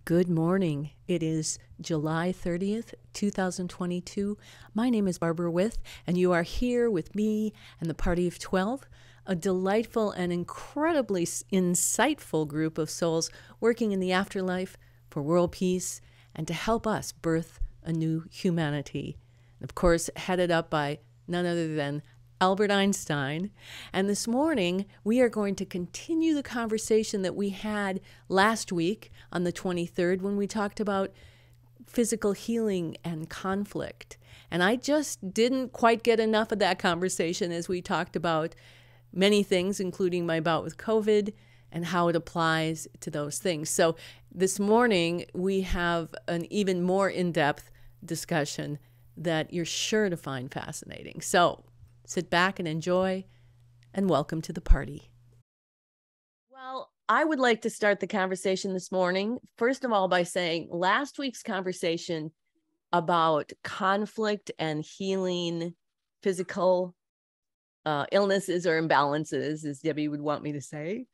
Good morning. It is July 30th, 2022. My name is Barbara With, and you are here with me and the Party of 12, a delightful and incredibly insightful group of souls working in the afterlife for world peace and to help us birth a new humanity. And of course, headed up by none other than Albert Einstein. And this morning, we are going to continue the conversation that we had last week on the 23rd when we talked about physical healing and conflict. And I just didn't quite get enough of that conversation as we talked about many things, including my bout with COVID and how it applies to those things. So this morning, we have an even more in-depth discussion that you're sure to find fascinating. So sit back and enjoy, and welcome to the party. Well, I would like to start the conversation this morning, first of all, by saying last week's conversation about conflict and healing physical illnesses or imbalances, as Debbie would want me to say,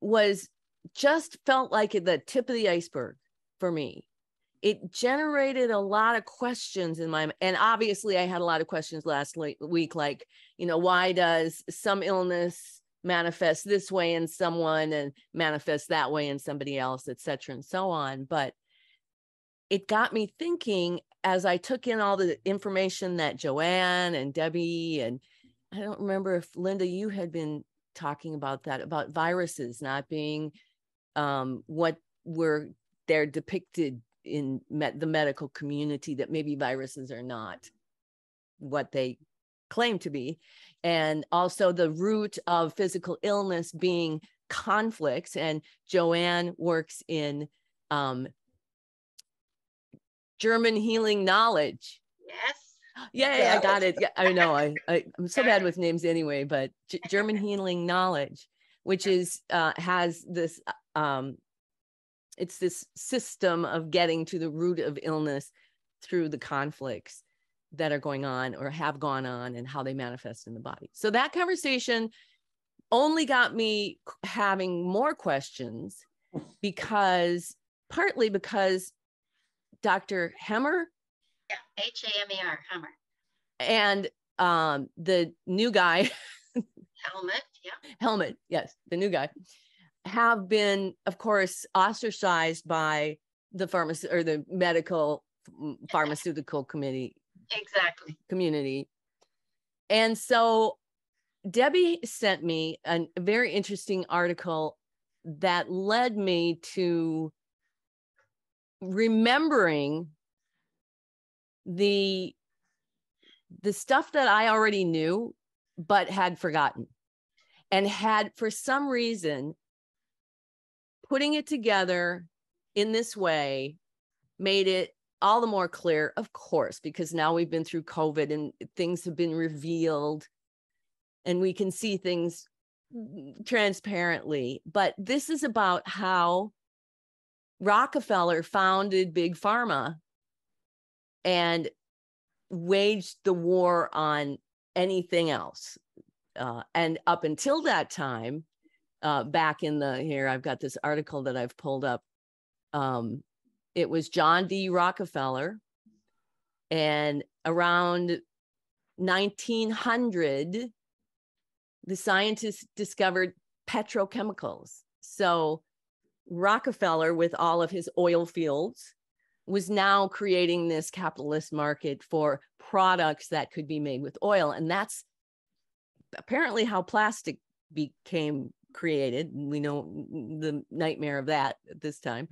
was just felt like the tip of the iceberg for me. It generated a lot of questions in my, and obviously I had a lot of questions last week, like, why does some illness manifest this way in someone and manifest that way in somebody else, et cetera, and so on. But it got me thinking as I took in all the information that Joanne and Debbie, and I don't remember if Linda, you had been talking about that, about viruses not being what they're depicted in the medical community, that maybe viruses are not what they claim to be. And also the root of physical illness being conflicts. And Joanne works in German healing knowledge. Yes. Yay, I got it. Yeah, I know. I'm so bad with names anyway, but German healing knowledge, which is has this it's this system of getting to the root of illness through the conflicts that are going on or have gone on and how they manifest in the body. So that conversation only got me having more questions partly because Dr. Hemmer. Yeah, H-A-M-E-R, Hammer. And the new guy. Helmet, yes, the new guy. Have been, of course, ostracized by the medical pharmaceutical community. And so Debbie sent me a very interesting article that led me to remembering the stuff that I already knew, but had forgotten, and had, for some reason, putting it together in this way made it all the more clear, of course, because now we've been through COVID and things have been revealed and we can see things transparently. But this is about how Rockefeller founded Big Pharma and waged the war on anything else. And up until that time, back in here, I've got this article that I've pulled up. It was John D. Rockefeller, and around 1900, the scientists discovered petrochemicals. So Rockefeller, with all of his oil fields, was now creating this capitalist market for products that could be made with oil. And that's apparently how plastic became created. We know the nightmare of that at this time.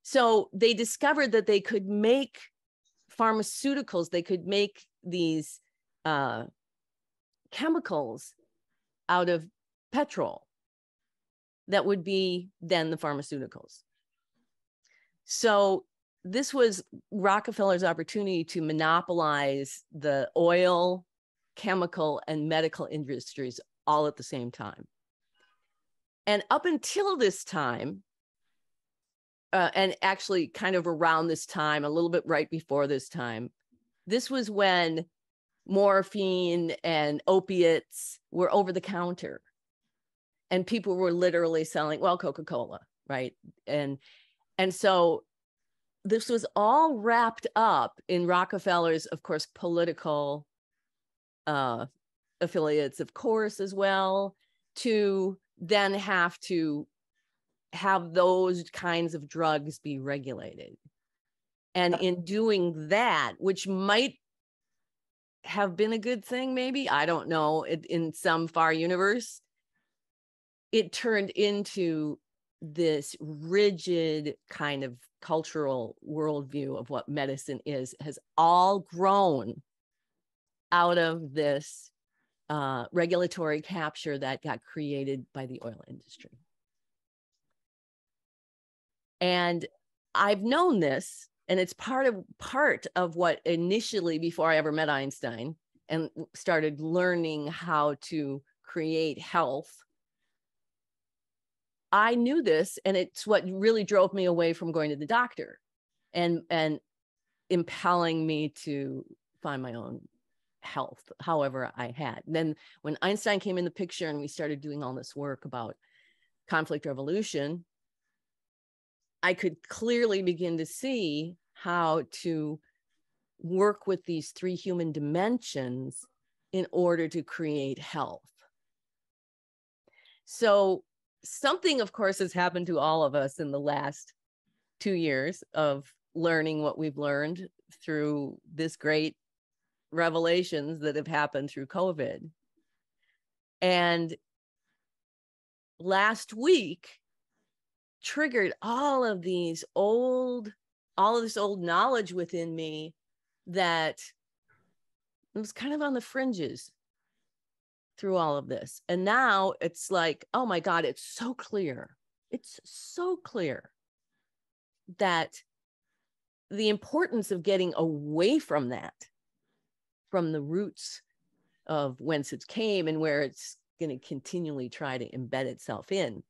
So they discovered that they could make pharmaceuticals, they could make these chemicals out of petrol that would be then the pharmaceuticals. So this was Rockefeller's opportunity to monopolize the oil, chemical, and medical industries all at the same time. And up until this time, and actually kind of around this time, a little bit right before this time, this was when morphine and opiates were over the counter. And people were literally selling, well, Coca-Cola, right? And so this was all wrapped up in Rockefeller's, of course, political affiliates, of course, as well, to then have to have those kinds of drugs be regulated. And in doing that, which might have been a good thing, maybe, I don't know, in some far universe, it turned into this rigid kind of cultural worldview of what medicine is, has all grown out of this regulatory capture that got created by the oil industry. And I've known this, and it's part of what initially, before I ever met Einstein and started learning how to create health, I knew this, and it's what really drove me away from going to the doctor and impelling me to find my own health, however I had. And then when Einstein came in the picture and we started doing all this work about conflict resolution, I could clearly begin to see how to work with these three human dimensions in order to create health. So something, of course, has happened to all of us in the last 2 years of learning what we've learned through this great revelations that have happened through COVID. And last week triggered all of this old knowledge within me that it was kind of on the fringes through all of this. And now it's like, oh my God, it's so clear. It's so clear that the importance of getting away from that, from the roots of whence it came and where it's going to continually try to embed itself in.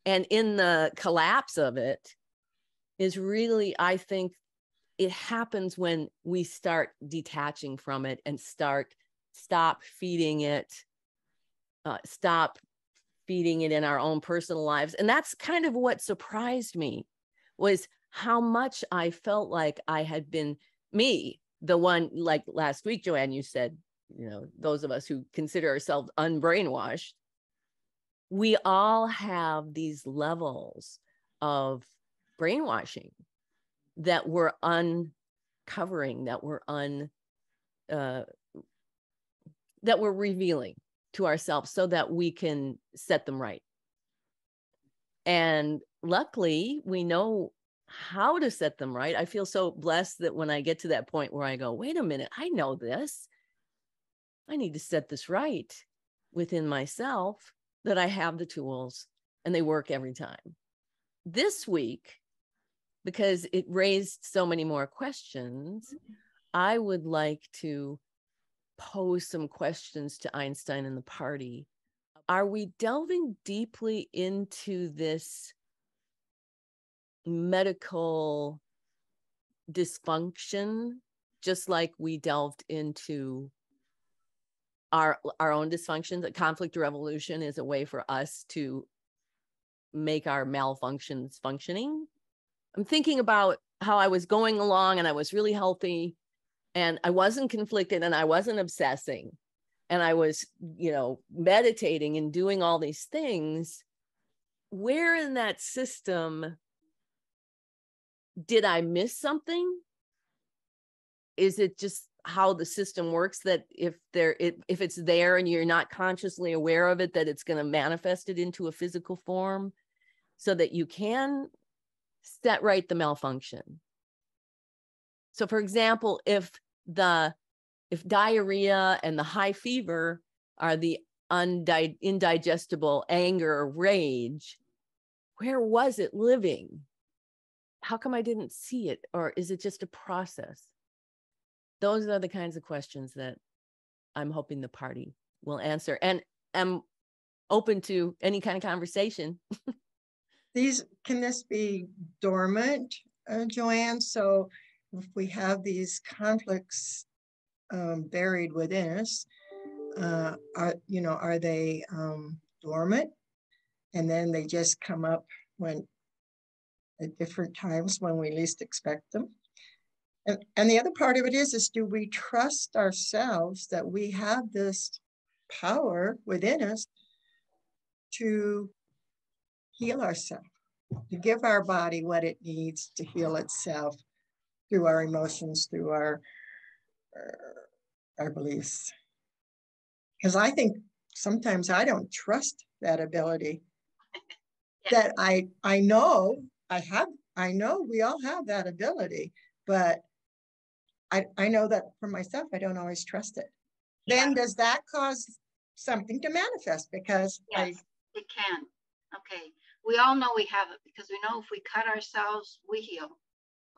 And in the collapse of it is really, I think, it happens when we start detaching from it and stop feeding it in our own personal lives. And that's kind of what surprised me, was how much I felt like I had been me, the one, like last week, Joanne, you said, those of us who consider ourselves unbrainwashed, we all have these levels of brainwashing that we're uncovering, that we're revealing to ourselves so that we can set them right. And luckily, we know how to set them right. I feel so blessed that when I get to that point where I go, wait a minute, I know this. I need to set this right within myself, that I have the tools and they work every time. This week, because it raised so many more questions, I would like to pose some questions to Einstein and the party. Are we delving deeply into this medical dysfunction, just like we delved into our own dysfunctions? That conflict resolution is a way for us to make our malfunctions functioning. I'm thinking about how I was going along and I was really healthy and I wasn't conflicted and I wasn't obsessing and I was, meditating and doing all these things. Where in that system did I miss something? Is it just how the system works, that if it's there and you're not consciously aware of it, that it's going to manifest it into a physical form so that you can set right the malfunction? So for example, if diarrhea and the high fever are the indigestible anger or rage, where was it living? How come I didn't see it? Or is it just a process? Those are the kinds of questions that I'm hoping the party will answer, and I'm open to any kind of conversation. Can this be dormant, Joanne? So if we have these conflicts buried within us, are they dormant, and then they just come up when at different times when we least expect them. And the other part of it is do we trust ourselves that we have this power within us to heal ourselves, to give our body what it needs to heal itself through our emotions, through our beliefs. Because I think sometimes I don't trust that ability. That I know we all have that ability, but I know that for myself, I don't always trust it. Yeah. Then does that cause something to manifest? Because yes, it can. Okay. We all know we have it because we know if we cut ourselves, we heal.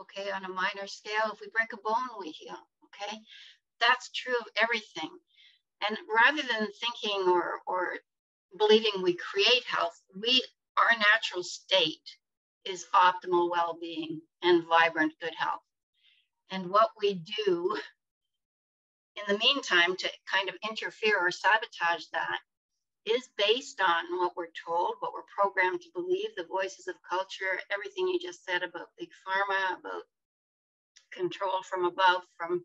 Okay. On a minor scale, if we break a bone, we heal. Okay. That's true of everything. And rather than thinking or believing we create health, our natural state is optimal well-being and vibrant good health. And what we do in the meantime to kind of interfere or sabotage that is based on what we're told, what we're programmed to believe, the voices of culture, everything you just said about big pharma, about control from above, from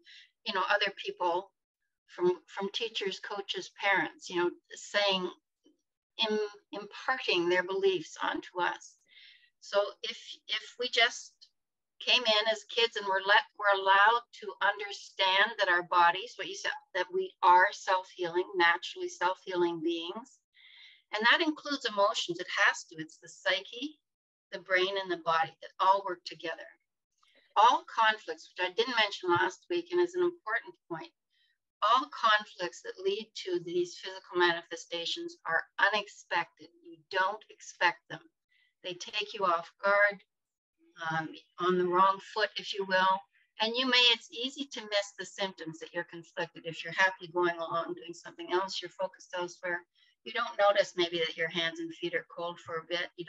other people, from teachers, coaches, parents, saying, imparting their beliefs onto us. So if we just came in as kids and we're allowed to understand that our bodies, what you said, that we are self-healing, naturally self-healing beings, and that includes emotions. It has to. It's the psyche, the brain, and the body that all work together. All conflicts, which I didn't mention last week and is an important point, all conflicts that lead to these physical manifestations are unexpected. You don't expect them. They take you off guard, on the wrong foot, if you will. And it's easy to miss the symptoms that you're conflicted. If you're happy going along doing something else, you're focused elsewhere. You don't notice maybe that your hands and feet are cold for a bit. You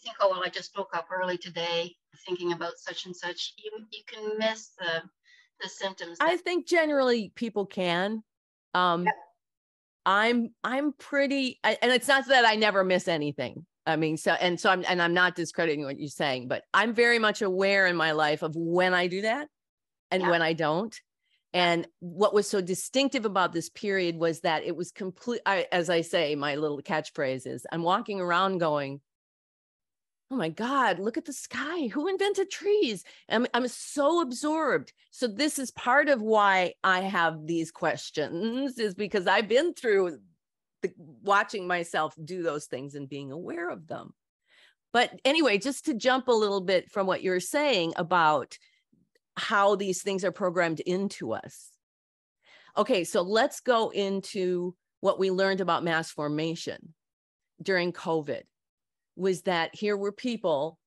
think, oh, well, I just woke up early today thinking about such and such. You can miss the symptoms. I think generally people can. I'm pretty, and it's not that I never miss anything. I mean, I'm not discrediting what you're saying, but I'm very much aware in my life of when I do that and when I don't. And what was so distinctive about this period was that it was complete. As I say, my little catchphrase is, I'm walking around going, oh my God, look at the sky. Who invented trees? I'm so absorbed. So this is part of why I have these questions, is because I've been through watching myself do those things and being aware of them. But anyway, just to jump a little bit from what you're saying about how these things are programmed into us. Okay, so let's go into what we learned about mass formation during COVID. Was that here were people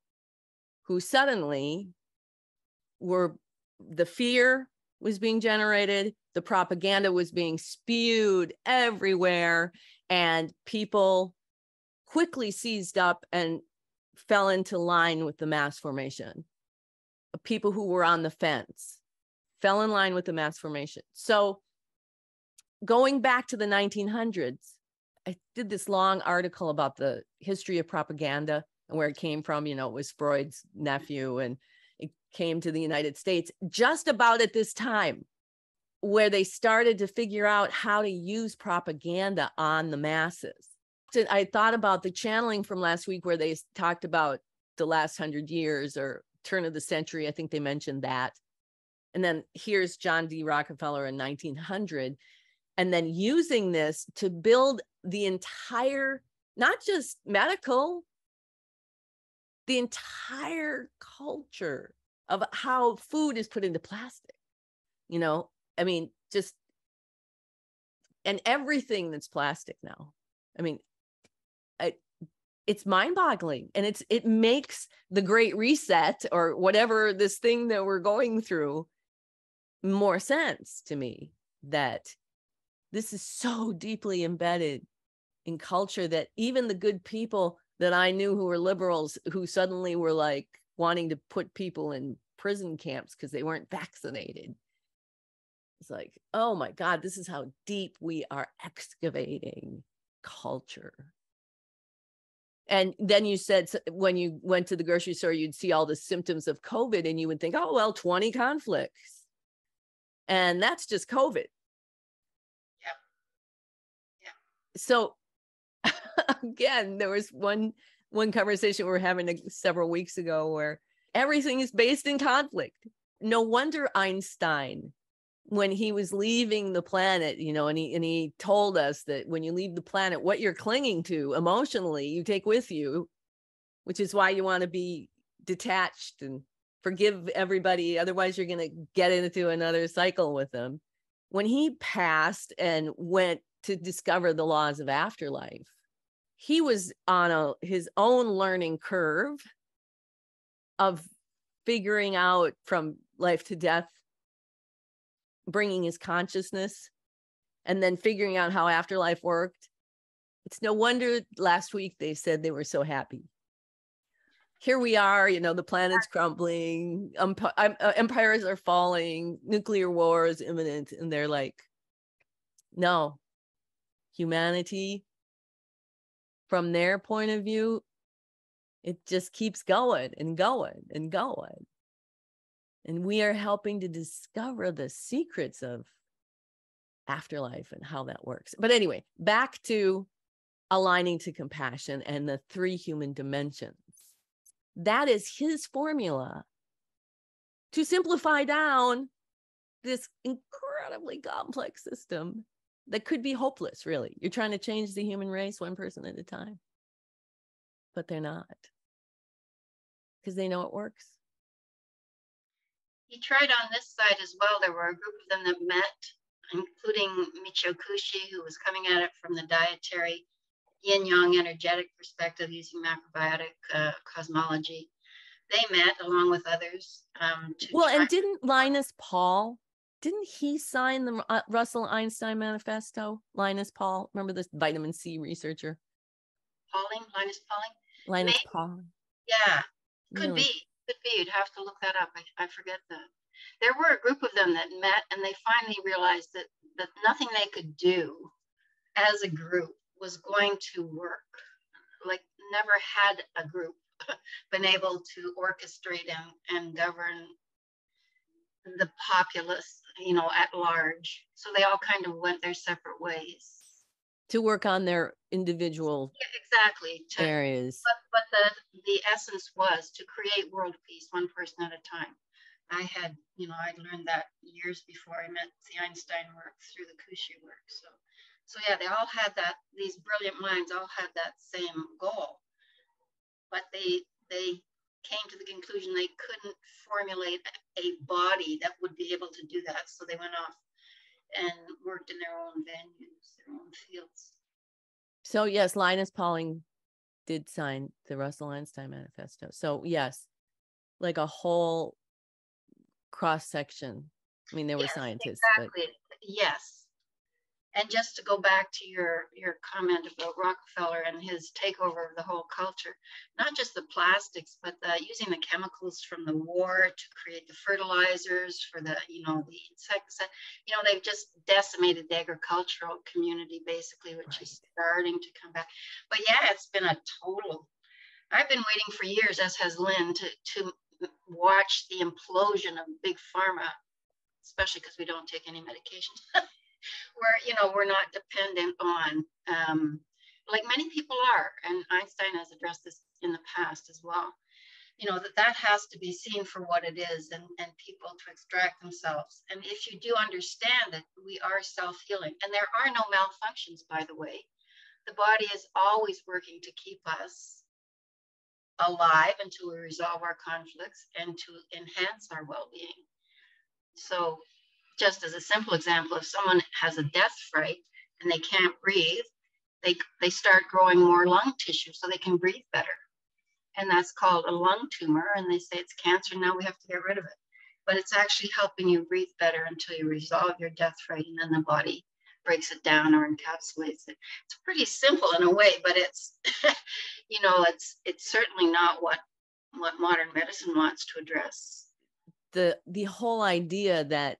who suddenly the fear was being generated, the propaganda was being spewed everywhere, and people quickly seized up and fell into line with the mass formation. People who were on the fence fell in line with the mass formation. So going back to the 1900s, I did this long article about the history of propaganda and where it came from. It was Freud's nephew, and it came to the United States just about at this time, where they started to figure out how to use propaganda on the masses. I thought about the channeling from last week where they talked about the last 100 years or turn of the century. I think they mentioned that. And then here's John D. Rockefeller in 1900. And then using this to build the entire, not just medical, the entire culture of how food is put into plastic, I mean, just, and everything that's plastic now. I mean, it's mind-boggling, and it makes the Great Reset or whatever this thing that we're going through more sense to me, that this is so deeply embedded in culture that even the good people that I knew who were liberals, who suddenly were like wanting to put people in prison camps because they weren't vaccinated. It's like, oh my God, this is how deep we are excavating culture. And then you said when you went to the grocery store, you'd see all the symptoms of COVID and you would think, oh, well, 20 conflicts. And that's just COVID. Yeah. Yeah. So again, there was one conversation we were having several weeks ago where everything is based in conflict. No wonder Einstein, when he was leaving the planet, you know, and he told us that when you leave the planet, what you're clinging to emotionally, you take with you, which is why you want to be detached and forgive everybody. Otherwise, you're going to get into another cycle with them. When he passed and went to discover the laws of afterlife, he was on his own learning curve of figuring out from life to death, bringing his consciousness, and then figuring out how afterlife worked. It's no wonder last week they said they were so happy. Here we are, you know, the planet's crumbling, empires are falling, nuclear war is imminent, and they're like, no, humanity, from their point of view, it just keeps going and going and going. And we are helping to discover the secrets of afterlife and how that works. But anyway, back to aligning to compassion and the 3 human dimensions. That is his formula to simplify down this incredibly complex system that could be hopeless, really. You're trying to change the human race one person at a time, but they're not, because they know it works. He tried on this side as well. There were a group of them that met, including Michio Kushi, who was coming at it from the dietary yin-yang energetic perspective using macrobiotic cosmology. They met along with others. And didn't Linus Paul, didn't he sign the Russell Einstein Manifesto? Linus Paul, remember this vitamin C researcher? Linus Pauling. Yeah, could Really? be. You'd have to look that up. I forget that. There were a group of them that met, and they finally realized that nothing they could do as a group was going to work. Like, never had a group been able to orchestrate and govern the populace, you know, at large. So they all kind of went their separate ways. To work on their individual areas. But the essence was to create world peace, one person at a time. I learned that years before I met the Einstein work through the Kushi work. So yeah, they all had that, these brilliant minds all had that same goal. But they came to the conclusion they couldn't formulate a body that would be able to do that. So they went off and worked in their own venues, their own fields. So yes, Linus Pauling did sign the Russell Einstein Manifesto. So yes, like a whole cross section. I mean, there were scientists. Exactly. But... Yes. And just to go back to your comment about Rockefeller and his takeover of the whole culture, not just the plastics, but using the chemicals from the war to create the fertilizers for the insects. They've just decimated the agricultural community, basically, which is starting to come back. But yeah, it's been a total. I've been waiting for years, as has Lynn, to watch the implosion of big pharma, especially because we don't take any medication. Where, we're not dependent on, like many people are, and Einstein has addressed this in the past as well, that has to be seen for what it is, and people to extract themselves. And if you do understand that we are self-healing, and there are no malfunctions, by the way, the body is always working to keep us alive until we resolve our conflicts and to enhance our well-being. So just as a simple example, if someone has a death fright and they can't breathe, they start growing more lung tissue so they can breathe better. And that's called a lung tumor. And they say it's cancer. Now we have to get rid of it. But it's actually helping you breathe better until you resolve your death fright, and then the body breaks it down or encapsulates it. It's pretty simple in a way, but it's, it's certainly not what modern medicine wants to address. The whole idea that,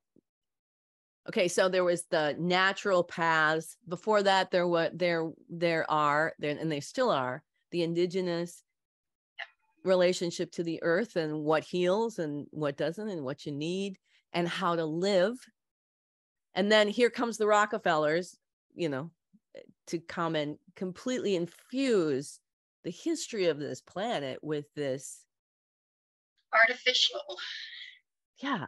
okay, so there was the natural paths. Before that, and they still are, the indigenous relationship to the earth and what heals and what doesn't and what you need and how to live. And then here comes the Rockefellers, you know, to come and completely infuse the history of this planet with this artificial. Yeah.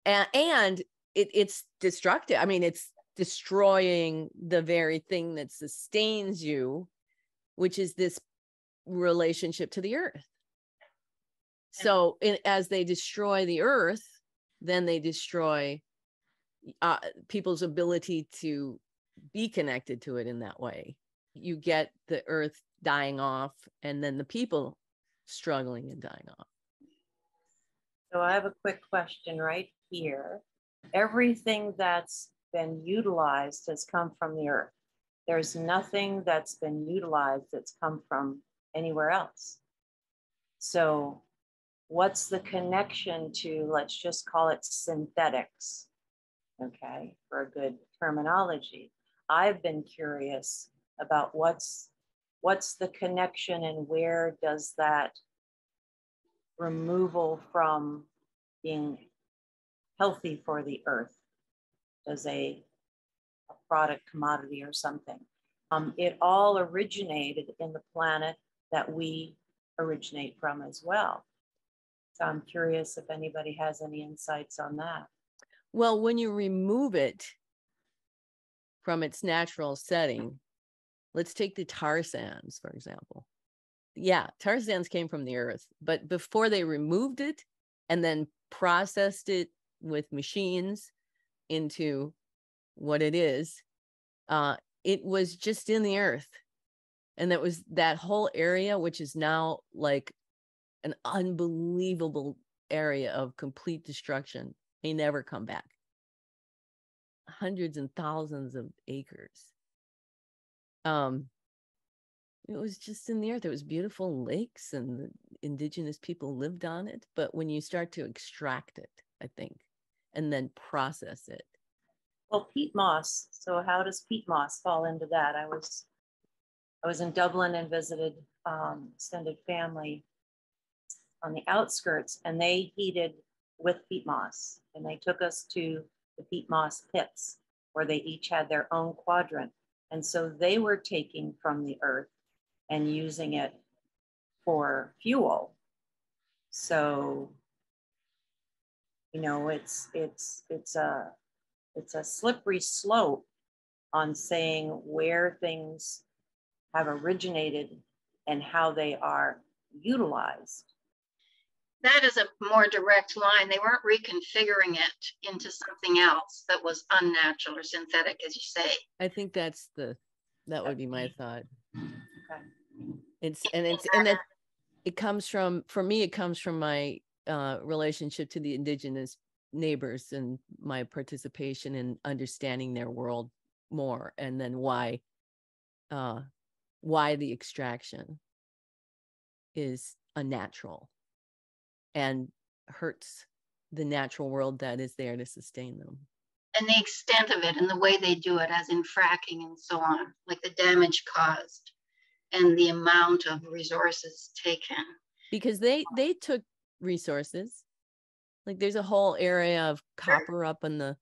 And it's destructive. I mean, it's destroying the very thing that sustains you, which is this relationship to the earth. So as they destroy the earth, then they destroy people's ability to be connected to it in that way. You get the earth dying off and then the people struggling and dying off. So I have a quick question right here. Everything that's been utilized has come from the earth. There's nothing that's been utilized that's come from anywhere else. So what's the connection to, let's just call it synthetics, okay, for a good terminology. I've been curious about what's the connection and where does that removal from being healthy for the earth, does a product, commodity or something. It all originated in the planet that we originate from as well. So I'm curious if anybody has any insights on that. Well, when you remove it from its natural setting, let's take the tar sands, for example. Yeah, tar sands came from the earth, but before they removed it and then processed it with machines into what it is, it was just in the earth. And that was that whole area, which is now like an unbelievable area of complete destruction, may never come back. Hundreds and thousands of acres. It was just in the earth. There was beautiful lakes and the indigenous people lived on it. But when you start to extract it, I think, and then process it. Well, peat moss. So how does peat moss fall into that? I was in Dublin and visited extended family on the outskirts, and they heated with peat moss. And they took us to the peat moss pits where they each had their own quadrant. And so they were taking from the earth and using it for fuel. So, you know, it's a slippery slope on saying where things have originated and how they are utilized. That is a more direct line. They weren't reconfiguring it into something else that was unnatural or synthetic, as you say. I think that would be my thought. Okay. It comes from, for me, it comes from my relationship to the indigenous neighbors and my participation in understanding their world more, and then why the extraction is unnatural and hurts the natural world that is there to sustain them. And the extent of it and the way they do it, as in fracking and so on, like the damage caused and the amount of resources taken. Because they took resources. Like there's a whole area of copper up in the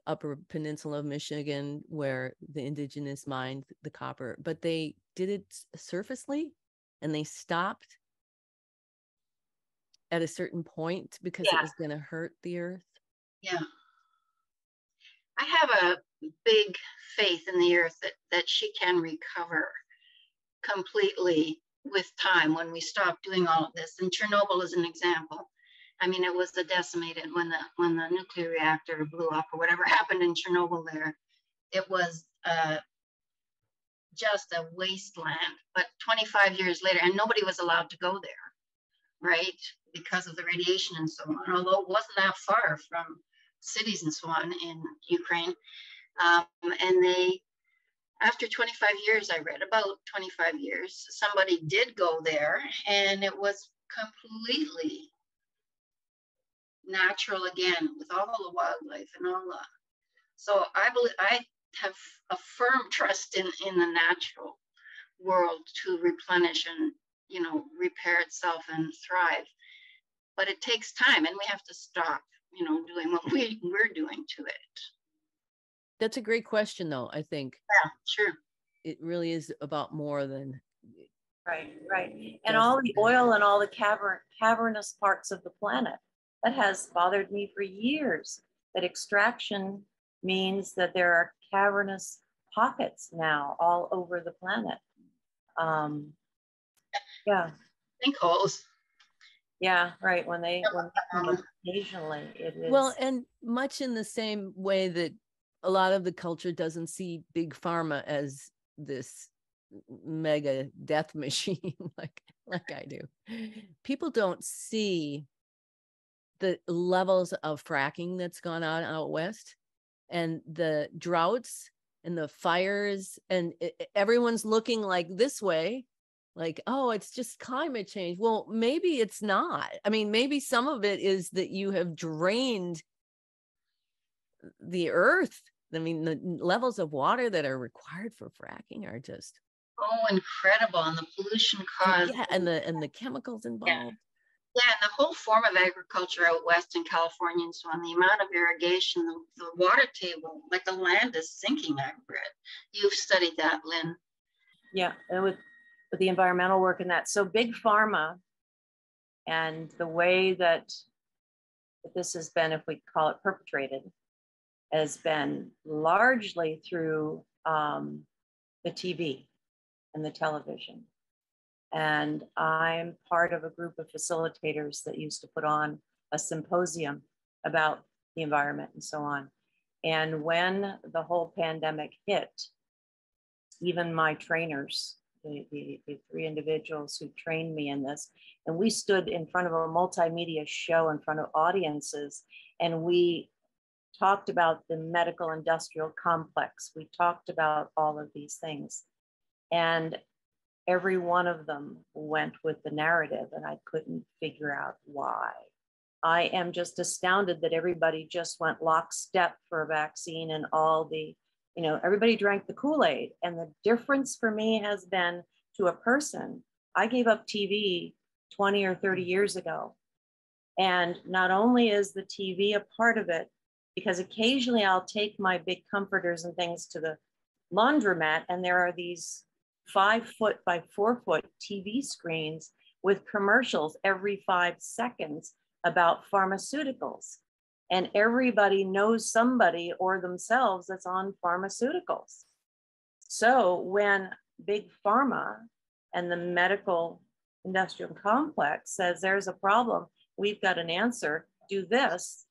upper peninsula of Michigan where the indigenous mined the copper, but they did it surfacely and they stopped at a certain point because it was going to hurt the earth. Yeah. I have a big faith in the earth that she can recover completely with time when we stop doing all of this. And Chernobyl is an example. I mean, it was decimated when the nuclear reactor blew up or whatever happened in Chernobyl there. It was just a wasteland. But 25 years later, and nobody was allowed to go there, right? Because of the radiation and so on, although it wasn't that far from cities and so on in Ukraine. And they, after 25 years, I read about 25 years, somebody did go there and it was completely natural again with all the wildlife and all that. So I believe I have a firm trust in the natural world to replenish and, you know, repair itself and thrive. But it takes time, and we have to stop, you know, doing what we're doing to it. That's a great question, though. I think Yeah, sure. it really is about more than Right. And all the oil and all the cavernous parts of the planet, that has bothered me for years. That extraction means that there are cavernous pockets now all over the planet. Yeah. Sinkholes. Yeah, right. When they come up occasionally, it is. Well, and much in the same way that a lot of the culture doesn't see big pharma as this mega death machine like I do. People don't see the levels of fracking that's gone on out west, and the droughts and the fires, and everyone's looking like this way, like, oh, it's just climate change. Well, maybe it's not. I mean, maybe some of it is that you have drained the earth. I mean, the levels of water that are required for fracking are just incredible, and the pollution caused. Yeah, and the chemicals involved. Yeah, and the whole form of agriculture out west in California and so on, the amount of irrigation, the water table, like the land is sinking, I've read. You've studied that, Lynn. Yeah, and with the environmental work and that. So big pharma, and the way that this has been, if we call it perpetrated, has been largely through the TV and the television. And I'm part of a group of facilitators that used to put on a symposium about the environment and so on. And when the whole pandemic hit, even my trainers, the three individuals who trained me in this, and we stood in front of a multimedia show in front of audiences, and we talked about the medical industrial complex. We talked about all of these things. And every one of them went with the narrative, and I couldn't figure out why. I am just astounded that everybody just went lockstep for a vaccine, and all the, you know, everybody drank the Kool-Aid. And the difference for me has been, to a person, I gave up TV 20 or 30 years ago. And not only is the TV a part of it, because occasionally I'll take my big comforters and things to the laundromat, and there are these 5-foot by 4-foot TV screens with commercials every 5 seconds about pharmaceuticals. And everybody knows somebody or themselves that's on pharmaceuticals. So when big pharma and the medical industrial complex says there's a problem, we've got an answer, do this,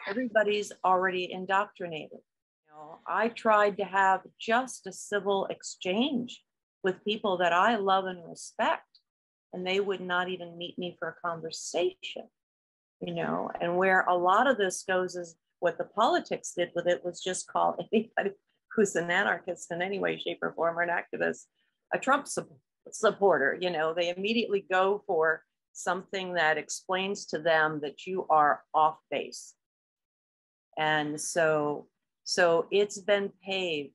everybody's already indoctrinated. You know, I tried to have just a civil exchange with people that I love and respect, and they would not even meet me for a conversation, you know. And where a lot of this goes is what the politics did with it was just call anybody who's an anarchist in any way, shape, or form, or an activist, a Trump supporter. You know, they immediately go for something that explains to them that you are off base. And so it's been paved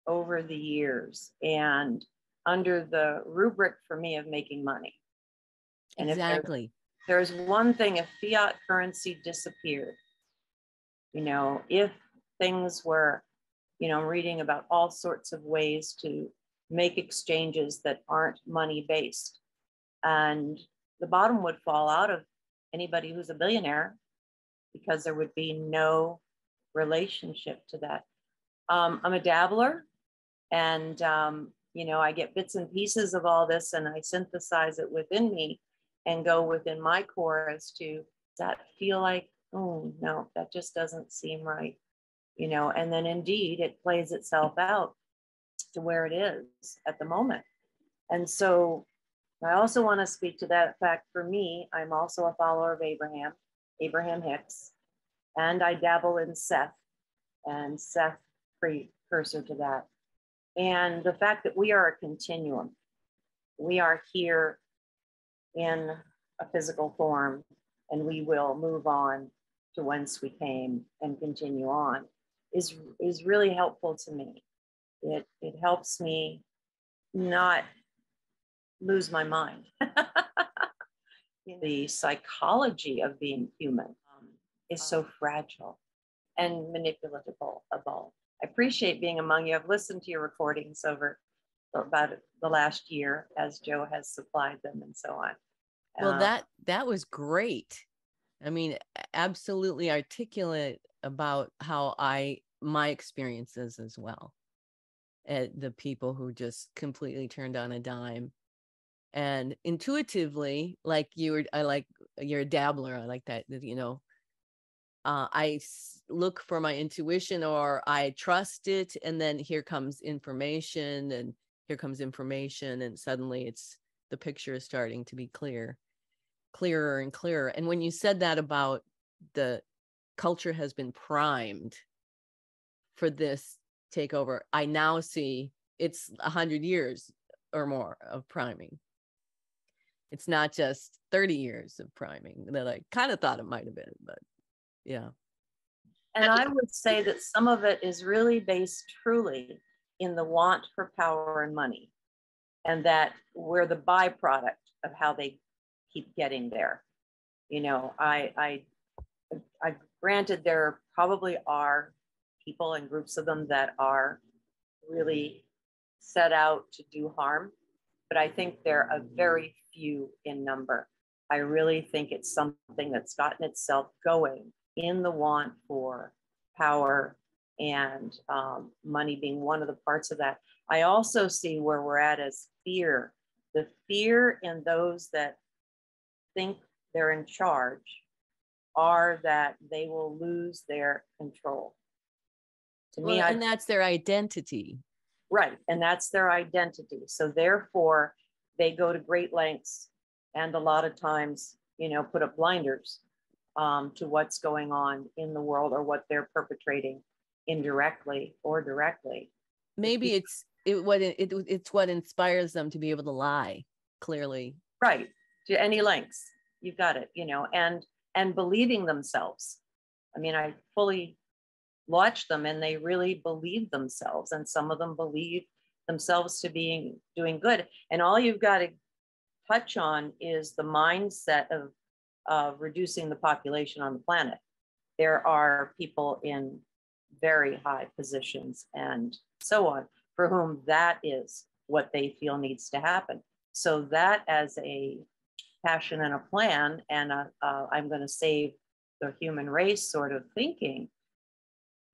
over the years, and under the rubric for me of making money. And exactly. If there's one thing, if fiat currency disappeared, you know, if things were, you know, I'm reading about all sorts of ways to make exchanges that aren't money based, and the bottom would fall out of anybody who's a billionaire, because there would be no relationship to that. I'm a dabbler, and you know, I get bits and pieces of all this, and I synthesize it within me and go within my core as to, does that feel like, oh no, that just doesn't seem right, you know. And then indeed it plays itself out to where it is at the moment. And so I also want to speak to that fact. For me, I'm also a follower of Abraham Hicks, and I dabble in Seth, and Seth precursor to that. And the fact that we are a continuum, we are here in a physical form, and we will move on to whence we came and continue on, is really helpful to me. It helps me not lose my mind. The psychology of being human is so fragile and manipulatable. I appreciate being among you. I've listened to your recordings over about the last year as Joe has supplied them and so on. Well, that was great. I mean, absolutely articulate about how my experiences as well. The people who just completely turned on a dime, and intuitively, like you're a dabbler. I like that, you know. I look for my intuition, or I trust it, and then here comes information, and suddenly the picture is starting to be clearer and clearer. And when you said that about the culture has been primed for this takeover, I now see it's 100 years or more of priming. It's not just 30 years of priming that I kind of thought it might have been, but yeah. And I would say that some of it is really based truly in the want for power and money, and that we're the byproduct of how they keep getting there. You know, I granted there probably are people and groups of them that are really set out to do harm, but I think they're a very few in number. I really think it's something that's gotten itself going in the want for power and money being one of the parts of that. I also see where we're at as fear. The fear in those that think they're in charge are that they will lose their control. To me, and that's their identity. Right, and that's their identity. So therefore, they go to great lengths and a lot of times, you know, put up blinders to what's going on in the world or what they're perpetrating indirectly or directly. Maybe it's what inspires them to be able to lie clearly. Right, to any lengths. You've got it, you know, and believing themselves. I mean, I fully watch them and they really believe themselves, and some of them believe themselves to be doing good. And all you've got to touch on is the mindset of reducing the population on the planet. There are people in very high positions and so on for whom that is what they feel needs to happen. So that as a passion and a plan and I'm going to save the human race sort of thinking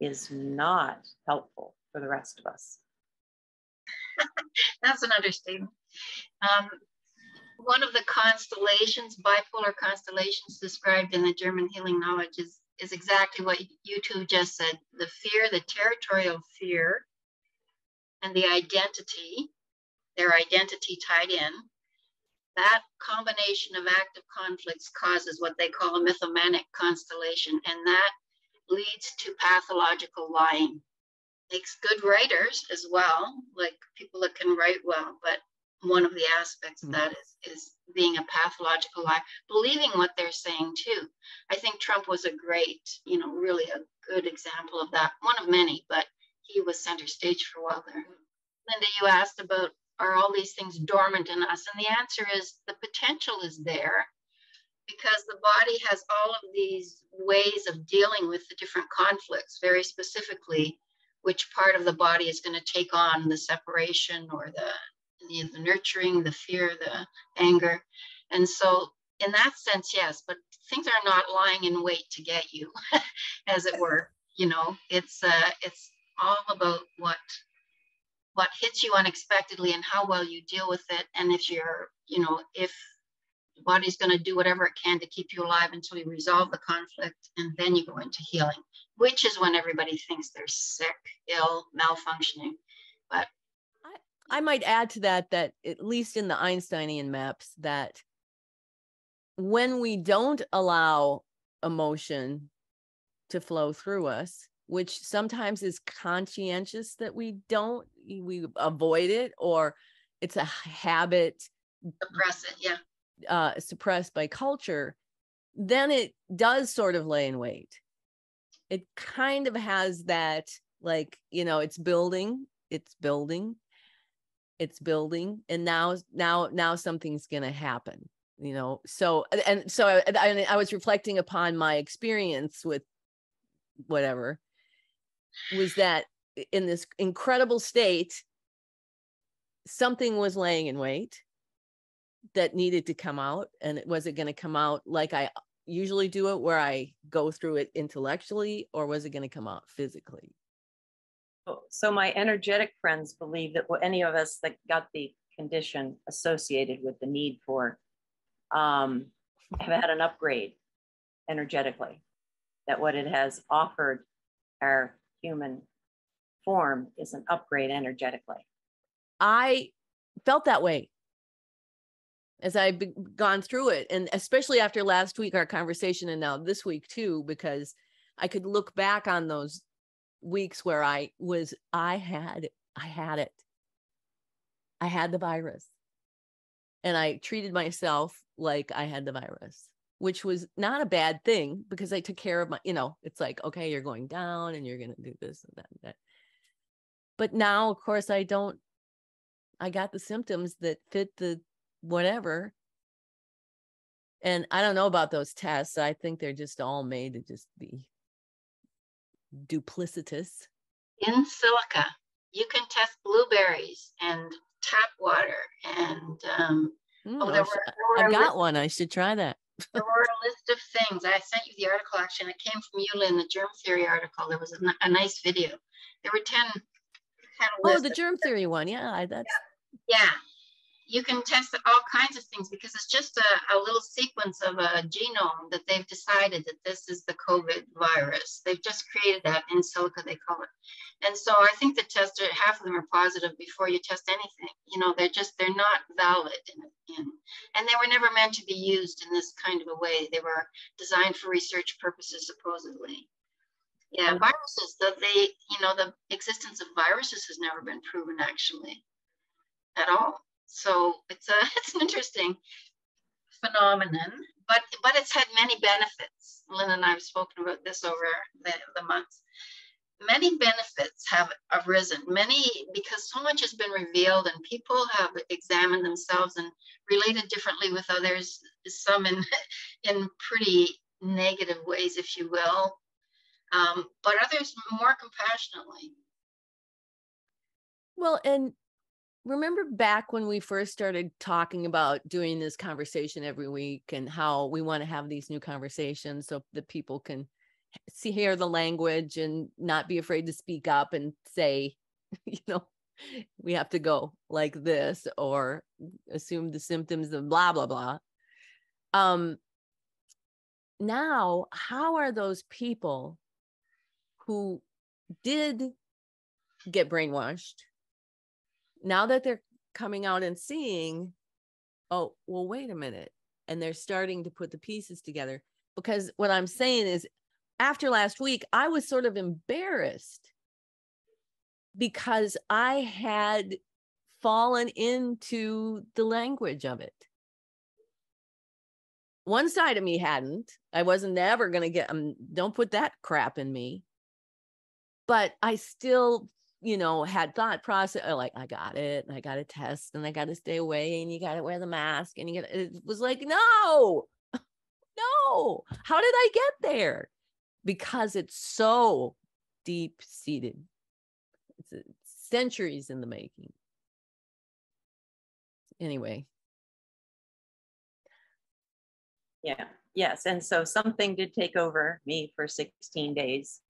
is not helpful for the rest of us. That's an understatement. One of the constellations, bipolar constellations described in the German Healing Knowledge is exactly what you two just said. The fear, the territorial fear, and the identity, their identity tied in, that combination of active conflicts causes what they call a mythomanic constellation, and that leads to pathological lying. Makes good writers as well, like people that can write well, but one of the aspects of that is being a pathological liar, believing what they're saying too. I think Trump was a great, you know, really a good example of that. One of many, but he was center stage for a while there. Linda, you asked about, are all these things dormant in us? And the answer is the potential is there, because the body has all of these ways of dealing with the different conflicts, very specifically, which part of the body is going to take on the separation or the nurturing, the fear, the anger. And so in that sense, yes, but things are not lying in wait to get you, as it were. You know, it's all about what hits you unexpectedly and how well you deal with it. And if the body's going to do whatever it can to keep you alive until you resolve the conflict, and then you go into healing, which is when everybody thinks they're sick, ill, malfunctioning. But I might add to that at least in the Einsteinian maps, that when we don't allow emotion to flow through us, which sometimes is conscientious that we avoid it, or it's a habit, suppress it, yeah. Suppressed by culture, then it does sort of lay in wait. It kind of has that, like, you know, it's building. it's building, and now something's going to happen, you know? So, and so I was reflecting upon my experience with whatever, was that in this incredible state, something was laying in wait that needed to come out. And it wasn't going to come out like I usually do it, where I go through it intellectually, or was it going to come out physically? So my energetic friends believe that any of us that got the condition associated with the need for have had an upgrade energetically, that what it has offered our human form is an upgrade energetically. I felt that way as I've gone through it, and especially after last week, our conversation, and now this week too, because I could look back on those weeks where I had it. I had the virus, and I treated myself like I had the virus, which was not a bad thing, because I took care of my, you know, it's like, okay, you're going down and you're going to do this and that and that. But now, of course, I got the symptoms that fit the whatever. And I don't know about those tests. I think they're just all made to just be duplicitous. In silica, you can test blueberries and tap water, and I've got one. I should try that. There were a list of things. I sent you the article, actually, and it came from you in the germ theory article. There was a nice video. There were 10 Oh, the germ theory one. Yeah, yeah. You can test all kinds of things, because it's just a little sequence of a genome that they've decided that this is the COVID virus. They've just created that in silica, they call it. And so I think the tests, half of them are positive before you test anything. You know, they're not valid. And they were never meant to be used in this kind of a way. They were designed for research purposes, supposedly. Yeah, viruses, the existence of viruses has never been proven, actually, at all. So it's an interesting phenomenon, but it's had many benefits. Lynn and I have spoken about this over the months. Many benefits have arisen, because so much has been revealed, and people have examined themselves and related differently with others, some in pretty negative ways, if you will, but others more compassionately. Well, and remember back when we first started talking about doing this conversation every week, and how we want to have these new conversations so that people can hear the language and not be afraid to speak up and say, we have to go like this, or assume the symptoms of blah, blah, blah. Now, how are those people who did get brainwashed, now that they're coming out and seeing, oh, well, wait a minute, and they're starting to put the pieces together? Because what I'm saying is, after last week, I was sort of embarrassed because I had fallen into the language of it. One side of me hadn't. I wasn't ever going to get, don't put that crap in me. But I still, had thought process, like, I got it, and I got to test, and I got to stay away, and you got to wear the mask, and it was like, no, how did I get there? Because it's so deep seated. It's centuries in the making. Anyway. Yeah. Yes. And so something did take over me for 16 days.